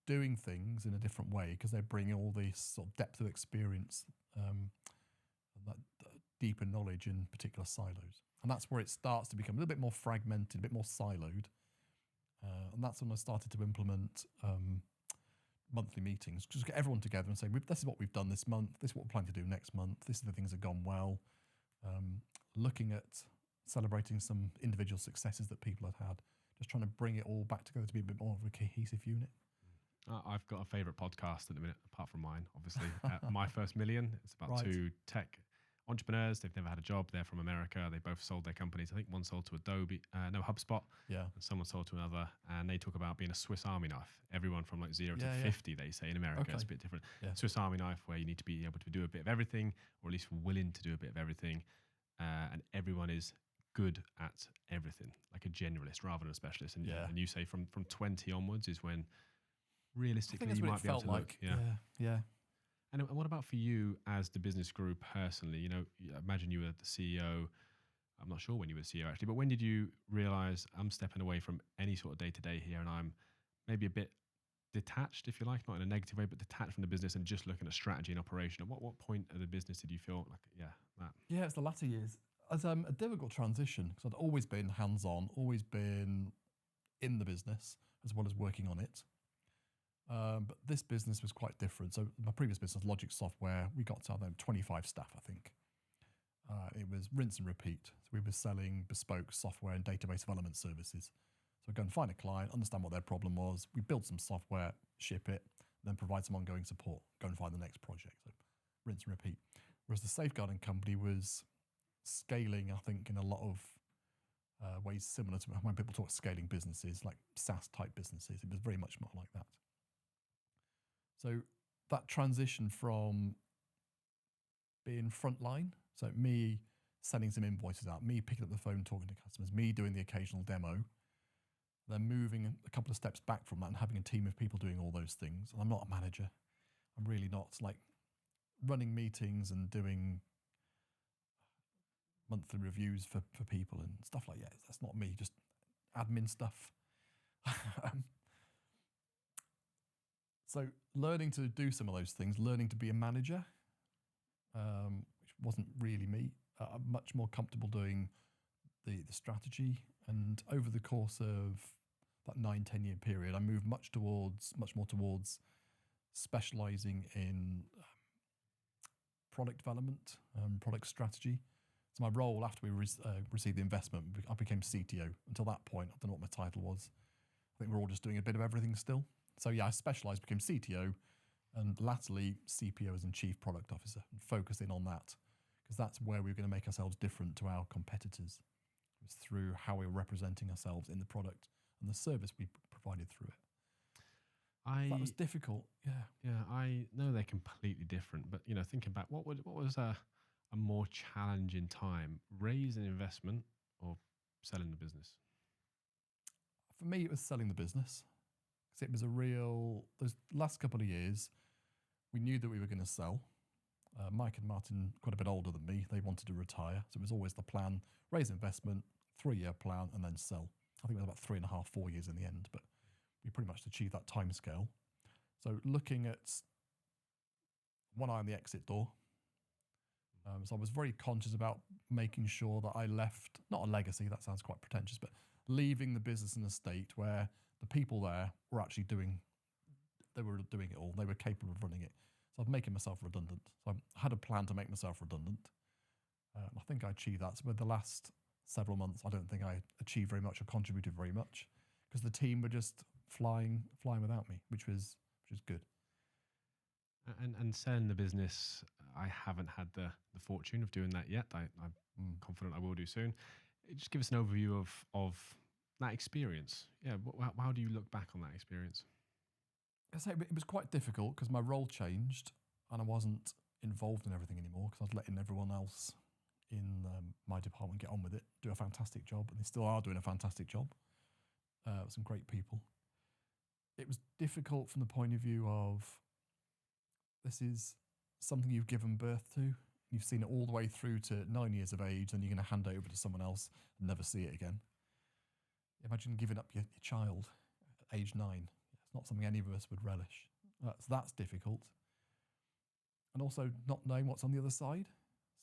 doing things in a different way because they bring all this sort of depth of experience, that deeper knowledge in particular silos. And that's where it starts to become a little bit more fragmented, a bit more siloed. And that's when I started to implement monthly meetings. Just get everyone together and say, this is what we've done this month, this is what we're planning to do next month, this are the things that have gone well. Looking at celebrating some individual successes that people had, just trying to bring it all back together to be a bit more of a cohesive unit. I've got a favourite podcast at the minute, apart from mine, obviously. My First Million. It's about two tech entrepreneurs. They've never had a job. They're from America. They both sold their companies. I think one sold to HubSpot. Yeah. And someone sold to another. And they talk about being a Swiss Army knife. Everyone from 0 to 50, they say in America. Okay. It's a bit different. Yeah. Swiss Army knife, where you need to be able to do a bit of everything, or at least willing to do a bit of everything. And everyone is good at everything, like a generalist rather than a specialist. And, and you say from 20 onwards is when realistically you might be able to look. Yeah. And what about for you as the business grew personally? You know, imagine you were the CEO. I'm not sure when you were CEO actually, but when did you realize I'm stepping away from any sort of day to day here and I'm maybe a bit detached, if you like, not in a negative way, but detached from the business and just looking at strategy and operation? At what point of the business did you feel like, yeah, that? Yeah, it's the latter years. As a difficult transition because I'd always been hands-on, always been in the business as well as working on it. But this business was quite different. So my previous business, Logic Software, we got to 25 staff, I think. It was rinse and repeat. So we were selling bespoke software and database development services. So go and find a client, understand what their problem was. We build some software, ship it, then provide some ongoing support. Go and find the next project. So rinse and repeat. Whereas the safeguarding company was scaling, I think, in a lot of ways similar to when people talk scaling businesses, like SaaS type businesses. It was very much more like that. So that transition from being frontline, so me sending some invoices out, me picking up the phone, talking to customers, me doing the occasional demo, then moving a couple of steps back from that and having a team of people doing all those things. And I'm not a manager. I'm really not. Like running meetings and doing monthly reviews for people and stuff like that. That's not me, just admin stuff. So learning to do some of those things, learning to be a manager, which wasn't really me. I'm much more comfortable doing the strategy. And over the course of that 9-10 year period, I moved much more towards specializing in product development, product strategy. So my role after we received the investment, I became CTO. Until that point, I don't know what my title was. I think we're all just doing a bit of everything still. So yeah, I specialised, became CTO, and latterly CPO as in Chief Product Officer, and focusing on that because that's where we were going to make ourselves different to our competitors. It was through how we were representing ourselves in the product and the service we provided through it. That was difficult. Yeah, I know they're completely different, but you know, thinking back, what was a more challenging time, raising investment or selling the business? For me, it was selling the business. It was those last couple of years, we knew that we were going to sell. Mike and Martin, quite a bit older than me, they wanted to retire. So it was always the plan, raise investment, 3-year plan, and then sell. I think it was about 3.5, 4 years in the end, but we pretty much achieved that time scale. So looking at one eye on the exit door. So I was very conscious about making sure that I left, not a legacy, that sounds quite pretentious, but leaving the business in a state where the people there were actually doing it all. They were capable of running it. So I was making myself redundant. So I had a plan to make myself redundant. I think I achieved that. So with the last several months, I don't think I achieved very much or contributed very much because the team were just flying without me, which was good. And selling the business, I haven't had the fortune of doing that yet. I'm confident I will do soon. Just give us an overview of that experience. Yeah, how do you look back on that experience? I say it was quite difficult because my role changed and I wasn't involved in everything anymore because I was letting everyone else in my department get on with it, do a fantastic job, and they still are doing a fantastic job. Some great people. It was difficult from the point of view of this is something you've given birth to. You've seen it all the way through to 9 years of age, and you're going to hand it over to someone else and never see it again. Imagine giving up your child at age 9. It's not something any of us would relish. That's difficult. And also not knowing what's on the other side.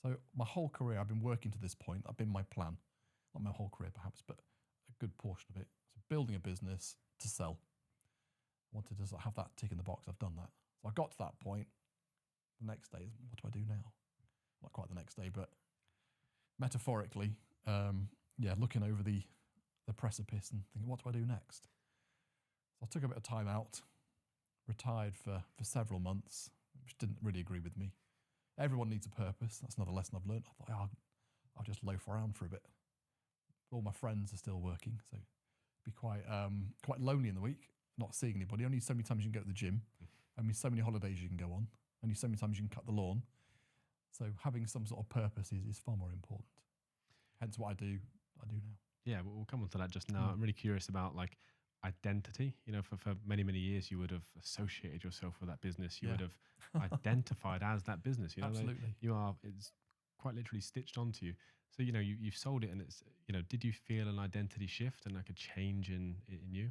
So my whole career, I've been working to this point. I've been my plan. Not my whole career perhaps, but a good portion of it. So building a business to sell. I wanted to have that tick in the box. I've done that. So I got to that point. The next day, what do I do now? Not quite the next day, but metaphorically, looking over the precipice and thinking, what do I do next? So I took a bit of time out, retired for several months, which didn't really agree with me. Everyone needs a purpose. That's another lesson I've learned. I thought, I'll just loaf around for a bit. All my friends are still working, so it'd be quite lonely in the week, not seeing anybody. Only so many times you can go to the gym. Only so many holidays you can go on. Only so many times you can cut the lawn. So having some sort of purpose is far more important. Hence what I do now. Yeah, we'll come on to that just now. I'm really curious about identity. For many, many years, you would have associated yourself with that business. You Yeah. would have identified as that business. Absolutely. It's quite literally stitched onto you. So, you've sold it, and it's, did you feel an identity shift and like a change in you?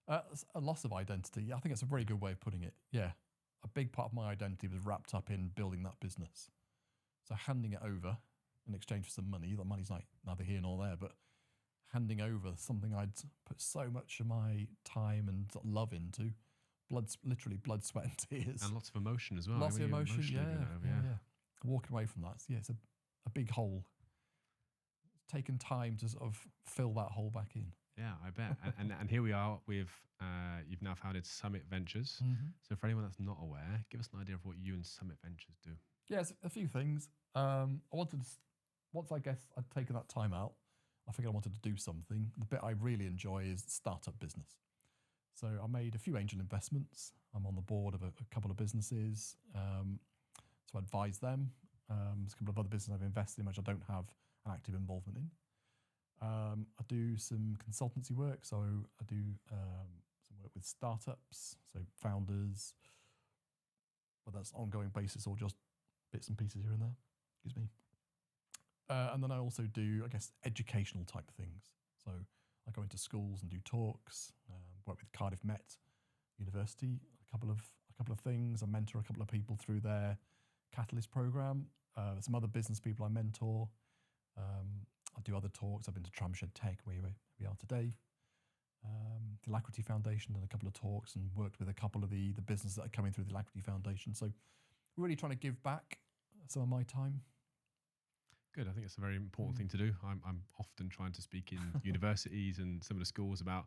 A loss of identity. I think it's a very good way of putting it. Yeah. A big part of my identity was wrapped up in building that business. So handing it over in exchange for some money, the money's neither here nor there, but handing over something I'd put so much of my time and sort of love into, literally blood, sweat and tears. And lots of emotion as well. Lots of You're emotion, emotionally doing that over, yeah. Walking away from that, it's a big hole. It's taken time to sort of fill that hole back in. Yeah, I bet. And here we are with, you've now founded Summit Ventures. Mm-hmm. So for anyone that's not aware, give us an idea of what you and Summit Ventures do. Yeah, it's a few things. I wanted to, once I guess I'd taken that time out, I figured I wanted to do something. The bit I really enjoy is startup business. So I made a few angel investments. I'm on the board of a couple of businesses. So I advise them. There's a couple of other businesses I've invested in which I don't have an active involvement in. I do some consultancy work. So I do some work with startups, so founders, whether that's ongoing basis or just bits and pieces here and there. Excuse me. And then I also do, I guess, educational type things. So I go into schools and do talks. Work with Cardiff Met University, a couple of things. I mentor a couple of people through their Catalyst program. Some other business people I mentor. I do other talks. I've been to Tramshed Tech, where we are today. The Alacrity Foundation done a couple of talks and worked with a couple of the businesses that are coming through the Alacrity Foundation. So really trying to give back some of my time. Good. I think it's a very important thing to do. I'm often trying to speak in universities and some of the schools about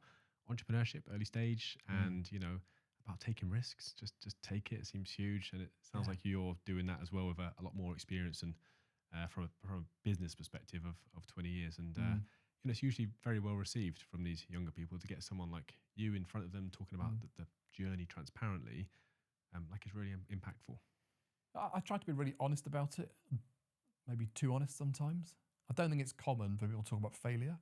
entrepreneurship, early stage, and about taking risks. Just take it. It seems huge, and it sounds like you're doing that as well with a lot more experience and from a business perspective of 20 years. And it's usually very well received from these younger people to get someone like you in front of them talking about the journey transparently. Like it's really impactful. I try to be really honest about it. Maybe too honest sometimes. I don't think it's common for people to talk about failure.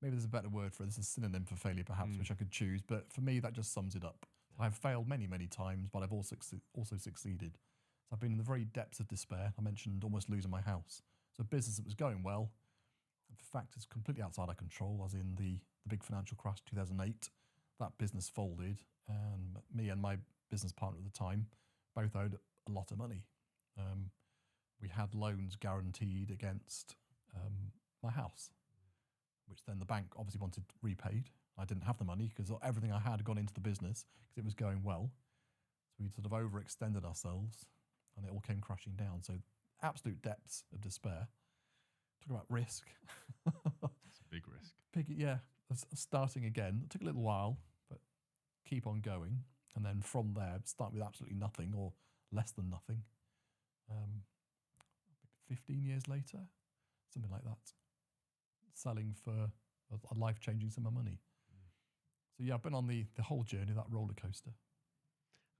Maybe there's a better word for it. There's a synonym for failure, perhaps, which I could choose. But for me, that just sums it up. I've failed many, many times, but I've also succeeded. So I've been in the very depths of despair. I mentioned almost losing my house. So a business that was going well, the fact is completely outside our control, as in the big financial crash 2008. That business folded, and me and my business partner at the time both owed a lot of money. We had loans guaranteed against my house, which then the bank obviously wanted repaid. I didn't have the money because everything I had gone into the business because it was going well. So we sort of overextended ourselves and it all came crashing down. So absolute depths of despair. Talking about risk. It's a big risk. Starting again. It took a little while, but keep on going. And then from there, start with absolutely nothing or less than nothing. 15 years later, something like that, selling for a life-changing sum of money. So yeah, I've been on the whole journey, that roller coaster.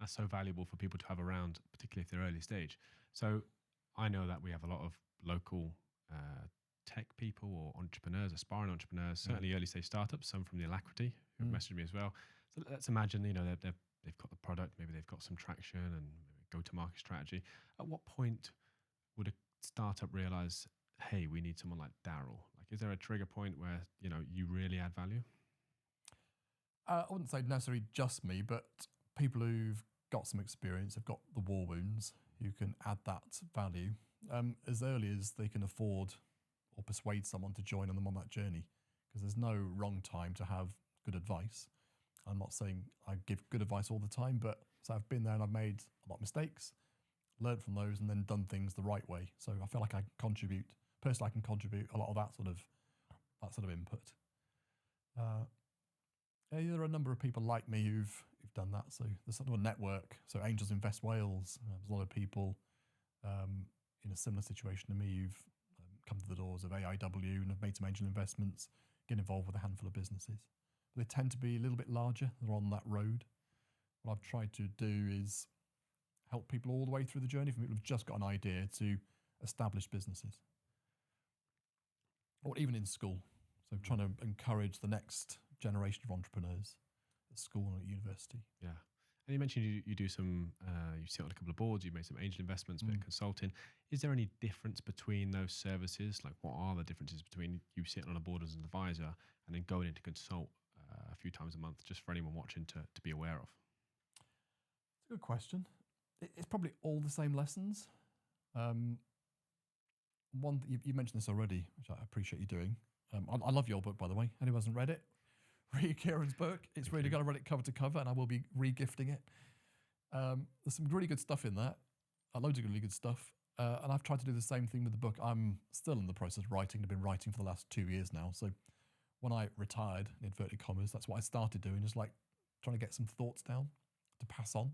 That's so valuable for people to have around, particularly if they're early stage. So I know that we have a lot of local tech people or entrepreneurs, aspiring entrepreneurs, certainly early stage startups, some from the Alacrity who messaged me as well. So let's imagine, they've got the product, maybe they've got some traction and go-to-market strategy. At what point would a startup realize, hey, we need someone like Daryl? Like, is there a trigger point where you really add value? I wouldn't say necessarily just me, but people who've got some experience, have got the war wounds, who can add that value as early as they can afford or persuade someone to join them on that journey. Because there's no wrong time to have good advice. I'm not saying I give good advice all the time, but so I've been there and I've made a lot of mistakes, learned from those, and then done things the right way. So I feel like I can contribute a lot of that sort of input. There are a number of people like me who've done that. So there's sort of a network. So Angels Invest Wales. There's a lot of people in a similar situation to me who've come to the doors of AIW and have made some angel investments, get involved with a handful of businesses. But they tend to be a little bit larger. They're on that road. What I've tried to do is help people all the way through the journey, from people who've just got an idea to establish businesses. Or even in school. So trying to encourage the next generation of entrepreneurs at school and at university. Yeah. And you mentioned you do some, you sit on a couple of boards, you've made some angel investments, bit of consulting. Is there any difference between those services? Like, what are the differences between you sitting on a board as an advisor and then going in to consult a few times a month, just for anyone watching to be aware of? It's a good question. It's probably all the same lessons. One that you mentioned this already, which I appreciate you doing. I love your book, by the way. Anyone who hasn't read it, read Kieran's book. It's really good. I read it cover to cover, and I will be re-gifting it. There's some really good stuff in there, loads of really good stuff. And I've tried to do the same thing with the book. I'm still in the process of writing. I've been writing for the last 2 years now. So when I retired, in inverted commas, that's what I started doing, just like trying to get some thoughts down to pass on.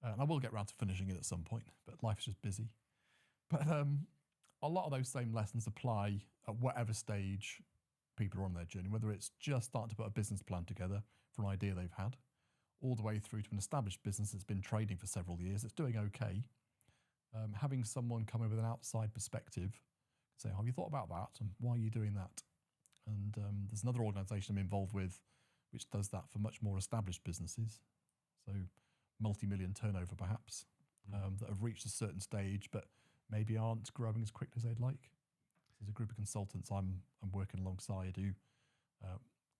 And I will get around to finishing it at some point, but life's just busy. But a lot of those same lessons apply at whatever stage people are on their journey, whether it's just starting to put a business plan together for an idea they've had, all the way through to an established business that's been trading for several years, it's doing okay. Having someone come in with an outside perspective, say, have you thought about that? And why are you doing that? And there's another organisation I'm involved with which does that for much more established businesses. So multi-million turnover perhaps, that have reached a certain stage but maybe aren't growing as quickly as they'd like. There's a group of consultants I'm working alongside who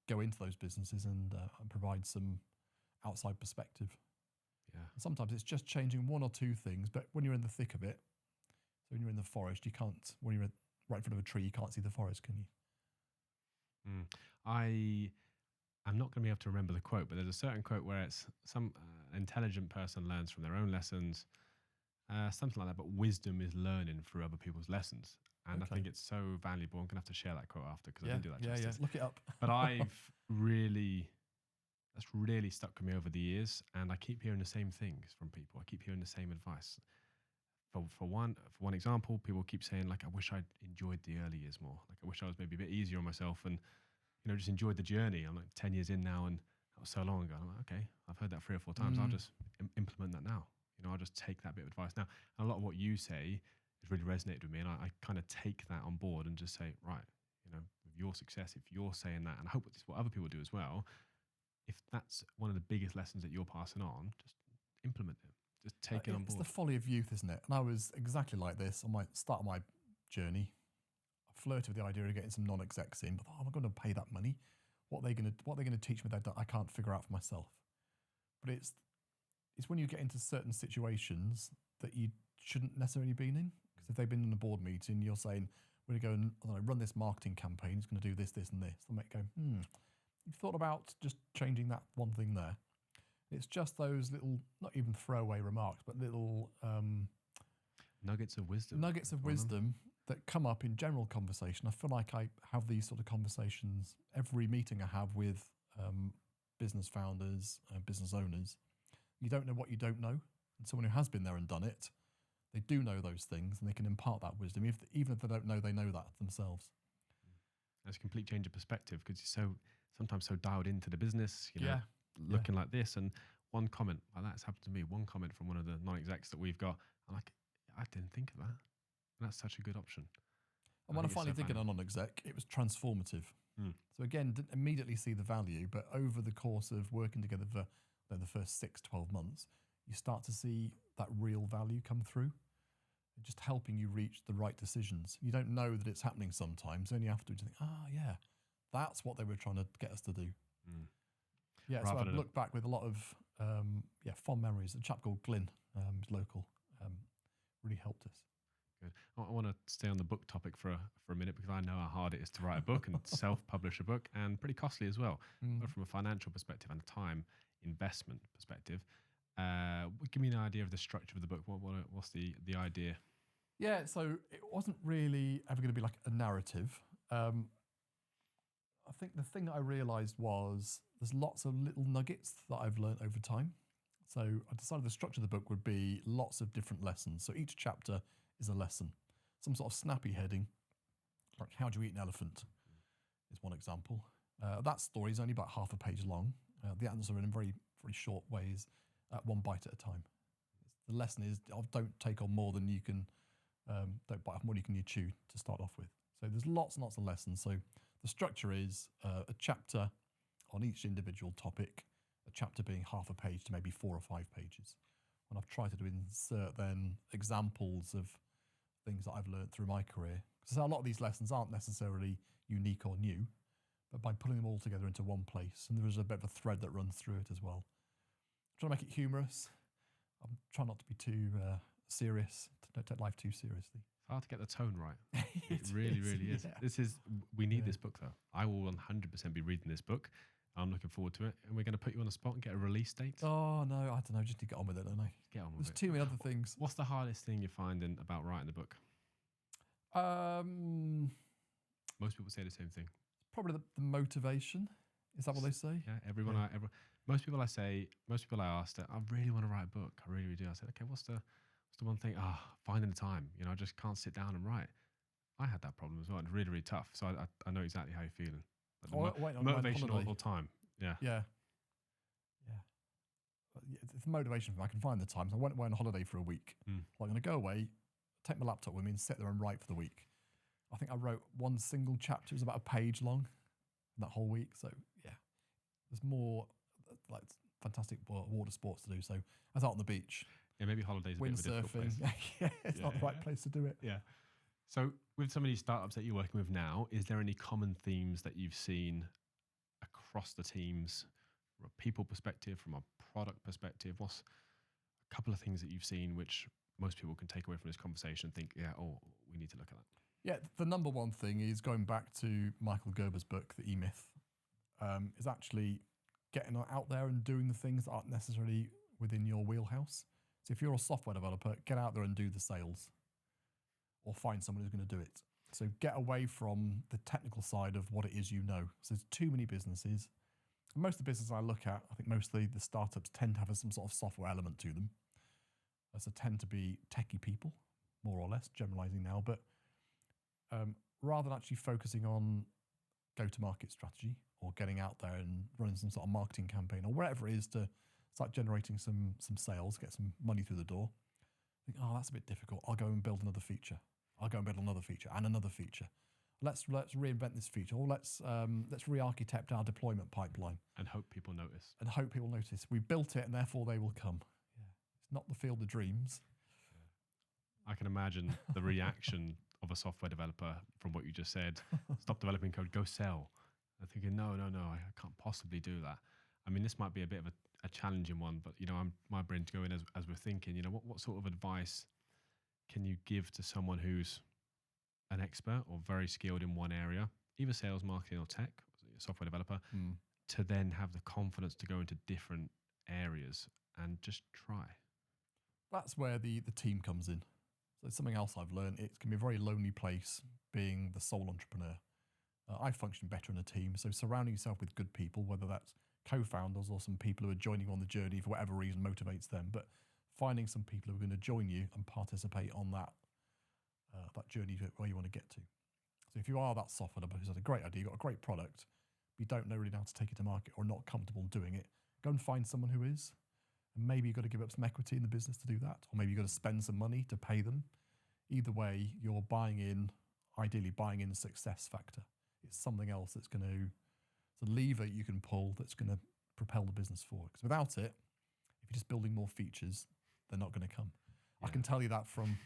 go into those businesses and provide some outside perspective. Yeah. And sometimes it's just changing one or two things, but when you're in the thick of it, so when you're in the forest, you can't, when you're right in front of a tree, you can't see the forest, can you? I'm not going to be able to remember the quote, but there's a certain quote where it's some intelligent person learns from their own lessons, something like that, but wisdom is learning through other people's lessons. And I think it's so valuable. I'm going to have to share that quote after because I didn't do that justice. Yeah, look it up. But that's really stuck with me over the years. And I keep hearing the same things from people. I keep hearing the same advice. For one example, people keep saying, like, I wish I'd enjoyed the early years more. Like, I wish I was maybe a bit easier on myself and, just enjoyed the journey. I'm like 10 years in now, and that was so long ago. I'm like, okay, I've heard that 3 or 4 times. I'll just implement that now. I'll just take that bit of advice now. And a lot of what you say has really resonated with me. And I kind of take that on board and just say, right, with your success, if you're saying that, and I hope this is what other people do as well, if that's one of the biggest lessons that you're passing on, just implement it. Just take it on board. It's the folly of youth, isn't it? And I was exactly like this on my start of my journey. I flirted with the idea of getting some non-execs in, but am I going to pay that money? What are they going to teach me that I can't figure out for myself? But it's when you get into certain situations that you shouldn't necessarily been in. Because if they've been in a board meeting, you're saying, we're going to go and run this marketing campaign. It's going to do this, this, and this. They might go, you've thought about just changing that one thing there. It's just those little, not even throwaway remarks, but little nuggets of wisdom. Nuggets of wisdom that come up in general conversation. I feel like I have these sort of conversations every meeting I have with business founders, business owners. You don't know what you don't know. And someone who has been there and done it, they do know those things and they can impart that wisdom. Even if they don't know, they know that themselves. That's a complete change of perspective because you're sometimes so dialed into the business, looking like this. And one comment like that's happened to me. One comment from one of the non-execs that we've got, I'm like, I didn't think of that. And that's such a good option. And when I finally did get a non-exec, it was transformative. So again, didn't immediately see the value, but over the course of working together for the first 6-12 months, you start to see that real value come through, just helping you reach the right decisions. You don't know that it's happening sometimes, only afterwards you think, yeah, that's what they were trying to get us to do. Yeah, so I've looked back with a lot of fond memories. A chap called Glyn, who's local, really helped us. Good. I want to stay on the book topic for a minute because I know how hard it is to write a book and self-publish a book, and pretty costly as well, both from a financial perspective and a time investment perspective. Give me an idea of the structure of the book. What's the idea? Yeah, so it wasn't really ever going to be like a narrative. I think the thing that I realised was there's lots of little nuggets that I've learned over time. So I decided the structure of the book would be lots of different lessons. So each chapter is a lesson. Some sort of snappy heading, like how do you eat an elephant is one example. That story is only about half a page long. The answer in very, very short ways, one bite at a time. The lesson is don't take on more than you can, don't bite off more than you can chew to start off with. So there's lots and lots of lessons. So the structure is a chapter on each individual topic, a chapter being half a page to maybe 4 or 5 pages. And I've tried to insert then examples of things that I've learned through my career. Because a lot of these lessons aren't necessarily unique or new, but by putting them all together into one place, and there is a bit of a thread that runs through it as well. I'm trying to make it humorous. I'm trying not to be too serious, don't take life too seriously. It's hard to get the tone right. It really is. Yeah. We need this book though. I will 100% be reading this book. I'm looking forward to it. And we're going to put you on the spot and get a release date. Oh, no, I don't know. Just to get on with it, don't I? Get on with it. There's too many other things. What's the hardest thing you're finding about writing the book? Most people say the same thing. Probably the motivation. Is that what they say? Yeah, most people I asked, I really want to write a book. I really do. I said, okay, what's the one thing? Finding the time. I just can't sit down and write. I had that problem as well. It's really, really tough. So I know exactly how you're feeling. Motivation all time. Yeah. Yeah. It's motivation for me. I can find the time. So I went away on holiday for a week. I'm going to go away, take my laptop with me and sit there and write for the week. I think I wrote one single chapter. It was about a page long that whole week. So yeah, there's more like fantastic water sports to do. So I was out on the beach. Yeah, maybe holidays a bit of a difficult place. It's not the right place to do it. Yeah. So with some of these startups that you're working with now, is there any common themes that you've seen across the teams from a people perspective, from a product perspective? What's a couple of things that you've seen which most people can take away from this conversation and think, we need to look at that? Yeah, the number one thing is going back to Michael Gerber's book, The E-Myth, is actually getting out there and doing the things that aren't necessarily within your wheelhouse. So if you're a software developer, get out there and do the sales or find someone who's going to do it. So get away from the technical side of what it is you know. So there's too many businesses. Most of the businesses I look at, I think mostly the startups tend to have some sort of software element to them. So tend to be techie people, more or less, generalizing now. But rather than actually focusing on go-to-market strategy or getting out there and running some sort of marketing campaign or whatever it is to start generating some sales, get some money through the door, think, that's a bit difficult. I'll go and build another feature. I'll go and build another feature and another feature. Let's reinvent this feature, or let's re-architect our deployment pipeline and hope people notice. We built it, and therefore they will come. Yeah. It's not the field of dreams. Yeah. I can imagine the reaction of a software developer from what you just said. Stop developing code, go sell. I'm thinking, no, I can't possibly do that. I mean, this might be a bit of a challenging one, but my brain's going as we're thinking. What sort of advice can you give to someone who's an expert or very skilled in one area, either sales, marketing, or tech, software developer, to then have the confidence to go into different areas and just try? That's where the team comes in. So it's something else I've learned. It can be a very lonely place being the sole entrepreneur. I function better in a team. So surrounding yourself with good people, whether that's co-founders or some people who are joining you on the journey for whatever reason motivates them, but finding some people who are going to join you and participate on that journey to where you want to get to. So if you are that software developer who's had a great idea, you've got a great product, but you don't know really how to take it to market or not comfortable doing it, go and find someone who is. And maybe you've got to give up some equity in the business to do that, or maybe you've got to spend some money to pay them. Either way, you're ideally buying in the success factor. It's something else that's going to, it's a lever you can pull that's going to propel the business forward. Because without it, if you're just building more features, they're not going to come. Yeah. I can tell you that from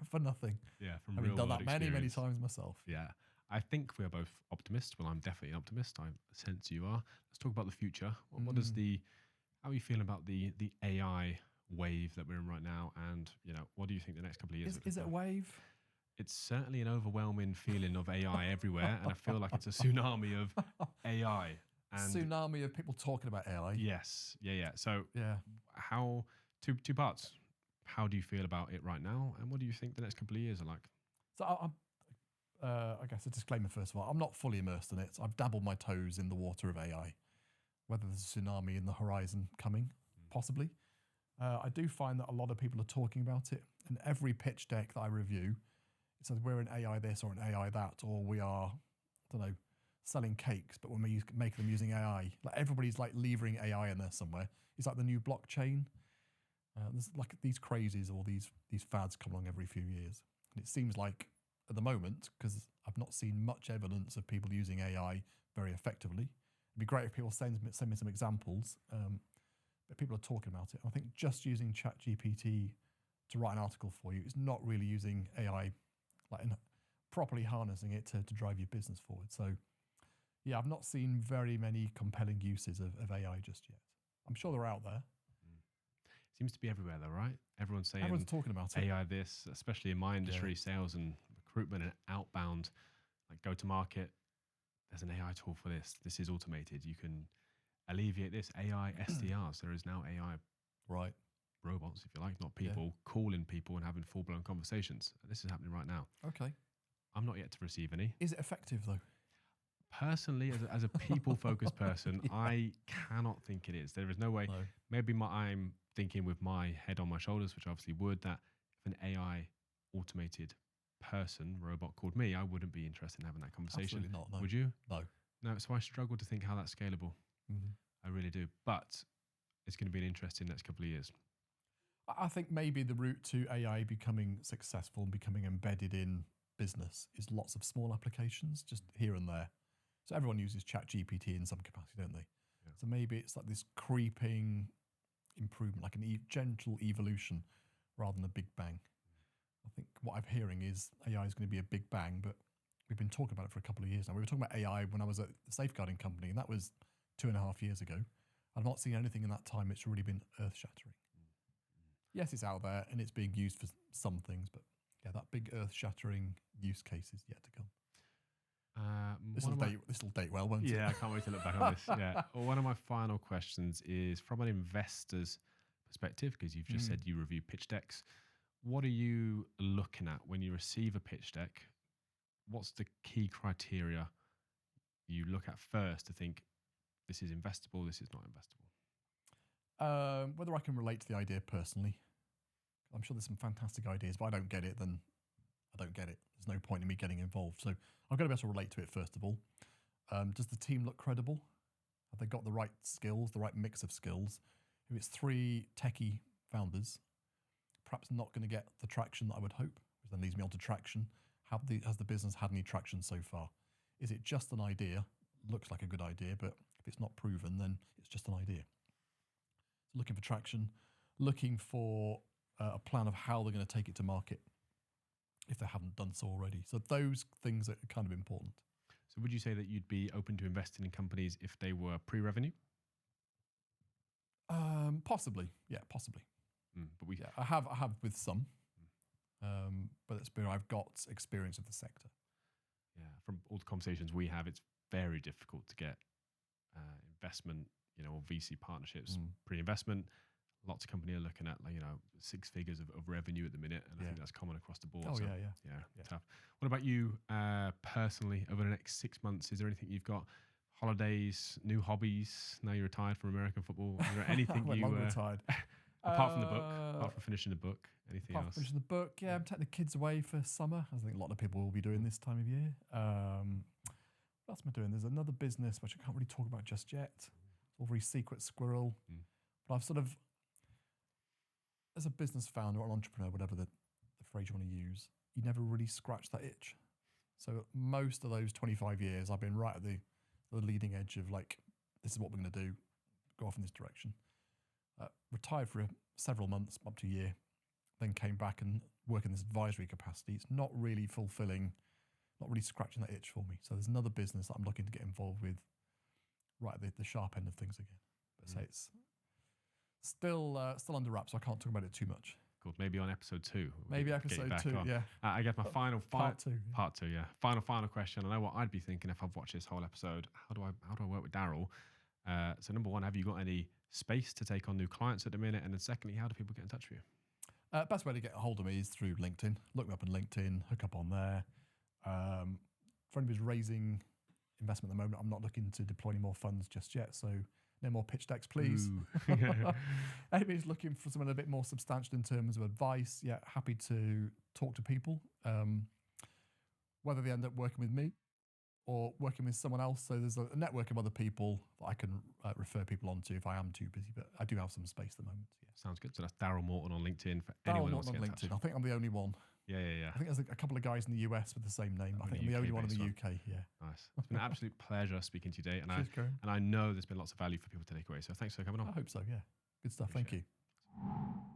for nothing. Yeah, from I've real done world that many experience. times myself. Yeah, I think we're both optimists. Well, I'm definitely an optimist. I sense you are. Let's talk about the future. How are you feeling about the AI wave that we're in right now? And what do you think the next couple of years? Is it a wave? It's certainly an overwhelming feeling of AI everywhere, and I feel like it's a tsunami of AI. And tsunami of people talking about AI. Yes, yeah. So yeah, how two parts? How do you feel about it right now, and what do you think the next couple of years are like? So I guess a disclaimer first of all, I'm not fully immersed in it. I've dabbled my toes in the water of AI. Whether there's a tsunami in the horizon coming, possibly. I do find that a lot of people are talking about it. In every pitch deck that I review, it says we're an AI this or an AI that, or we are, selling cakes, but we're making them using AI. Like everybody's like levering AI in there somewhere. It's like the new blockchain. There's like these crazies or these fads come along every few years. And it seems like at the moment, because I've not seen much evidence of people using AI very effectively, It'd be great if people send me some examples, but people are talking about it. And I think just using ChatGPT to write an article for you is not really using AI, properly harnessing it to drive your business forward. So yeah, I've not seen very many compelling uses of AI just yet. I'm sure they're out there. Seems to be everywhere though, right? Everyone's saying Everyone's talking about it. AI this, especially in my industry, sales and recruitment and outbound, like go to market. There's an AI tool for this. This is automated. You can alleviate this. AI SDRs. There is now AI robots, if you like, not people, calling people and having full-blown conversations. This is happening right now. Okay. I'm not yet to receive any. Is it effective though? Personally, as a people-focused person, I cannot think it is. There is no way. No. Maybe I'm thinking with my head on my shoulders, which obviously would, that if an AI automated robot called me, I wouldn't be interested in having that conversation. Absolutely not. No. Would you? No. No, so I struggle to think how that's scalable. I really do. But it's going to be an interesting next couple of years. I think maybe the route to AI becoming successful and becoming embedded in business is lots of small applications, just here and there. So everyone uses ChatGPT in some capacity, don't they? Yeah. So maybe it's like this creeping improvement, like a gentle evolution rather than a big bang. I think what I'm hearing is AI is going to be a big bang, but we've been talking about it for a couple of years now. We were talking about AI when I was at the safeguarding company, and that was 2.5 years ago. I've not seen anything in that time that's really been earth-shattering. Yes, it's out there and it's being used for some things, but yeah, that big earth-shattering use case is yet to come. This will date well, won't it? Yeah, I can't wait to look back on this. Yeah. Well, one of my final questions is from an investor's perspective, because you've just said you review pitch decks. What are you looking at when you receive a pitch deck? What's the key criteria you look at first to think this is investable, this is not investable? Whether I can relate to the idea personally. I'm sure there's some fantastic ideas, but I don't get it, then I don't get it. There's no point in me getting involved. So I've got to be able to relate to it first of all. Does the team look credible? Have they got the right skills, the right mix of skills? If it's 3 techie founders, perhaps not going to get the traction that I would hope, which then leads me on to traction. Has the business had any traction so far? Is it just an idea? Looks like a good idea, but if it's not proven, then it's just an idea. So looking for traction, looking for a plan of how they're going to take it to market if they haven't done so already. So those things are kind of important. So would you say that you'd be open to investing in companies if they were pre-revenue? Possibly, yeah, possibly. But I have with some, but it's been I've got experience of the sector. Yeah, from all the conversations we have, it's very difficult to get investment, or VC partnerships pre-investment. Lots of companies are looking at 6 figures of revenue at the minute, and I think that's common across the board. Oh, so, yeah. Tough. What about you personally over the next 6 months? Is there anything you've got? Holidays, new hobbies? Now you're retired from American football. Is there anything retired? apart from the book, apart from finishing the book, anything else? Finishing the book, yeah. I'm taking the kids away for summer, as I think a lot of people will be doing this time of year. What else am I doing? There's another business which I can't really talk about just yet. It's all very secret squirrel. But I've sort of, as a business founder or an entrepreneur, whatever the phrase you want to use, you never really scratch that itch. So most of those 25 years, I've been right at the leading edge of this is what we're going to do, go off in this direction. Retired for several months, up to a year, then came back and work in this advisory capacity. It's not really fulfilling, not really scratching that itch for me. So there's another business that I'm looking to get involved with right at the sharp end of things again. But say it's still under wraps, so I can't talk about it too much. Cool. Maybe on episode 2. Maybe episode 2, yeah. I guess my final part 2. Part 2, yeah. Final question. I know what I'd be thinking if I've watched this whole episode. How do I work with Daryl? So number 1, have you got any space to take on new clients at the minute? And then secondly, how do people get in touch with you? Best way to get a hold of me is through LinkedIn. Look me up on LinkedIn, hook up on there. For anybody who's raising investment at the moment, I'm not looking to deploy any more funds just yet, so no more pitch decks, please. Anybody's looking for something a bit more substantial in terms of advice, yeah, happy to talk to people. Whether they end up working with me or working with someone else. So there's a network of other people that I can refer people onto if I am too busy, but I do have some space at the moment. Yeah. Sounds good. So that's Darryl Morton on LinkedIn for Darryl anyone Morton else on LinkedIn. I think I'm the only one. Yeah. I think there's a couple of guys in the US with the same name. I Oh, think I'm the only one in the UK-based UK. Yeah. Nice. It's been an absolute pleasure speaking to you today, and Cheers, Kieran. I know there's been lots of value for people to take away. So thanks for coming on. I hope so. Yeah. Good stuff. Appreciate Thank you.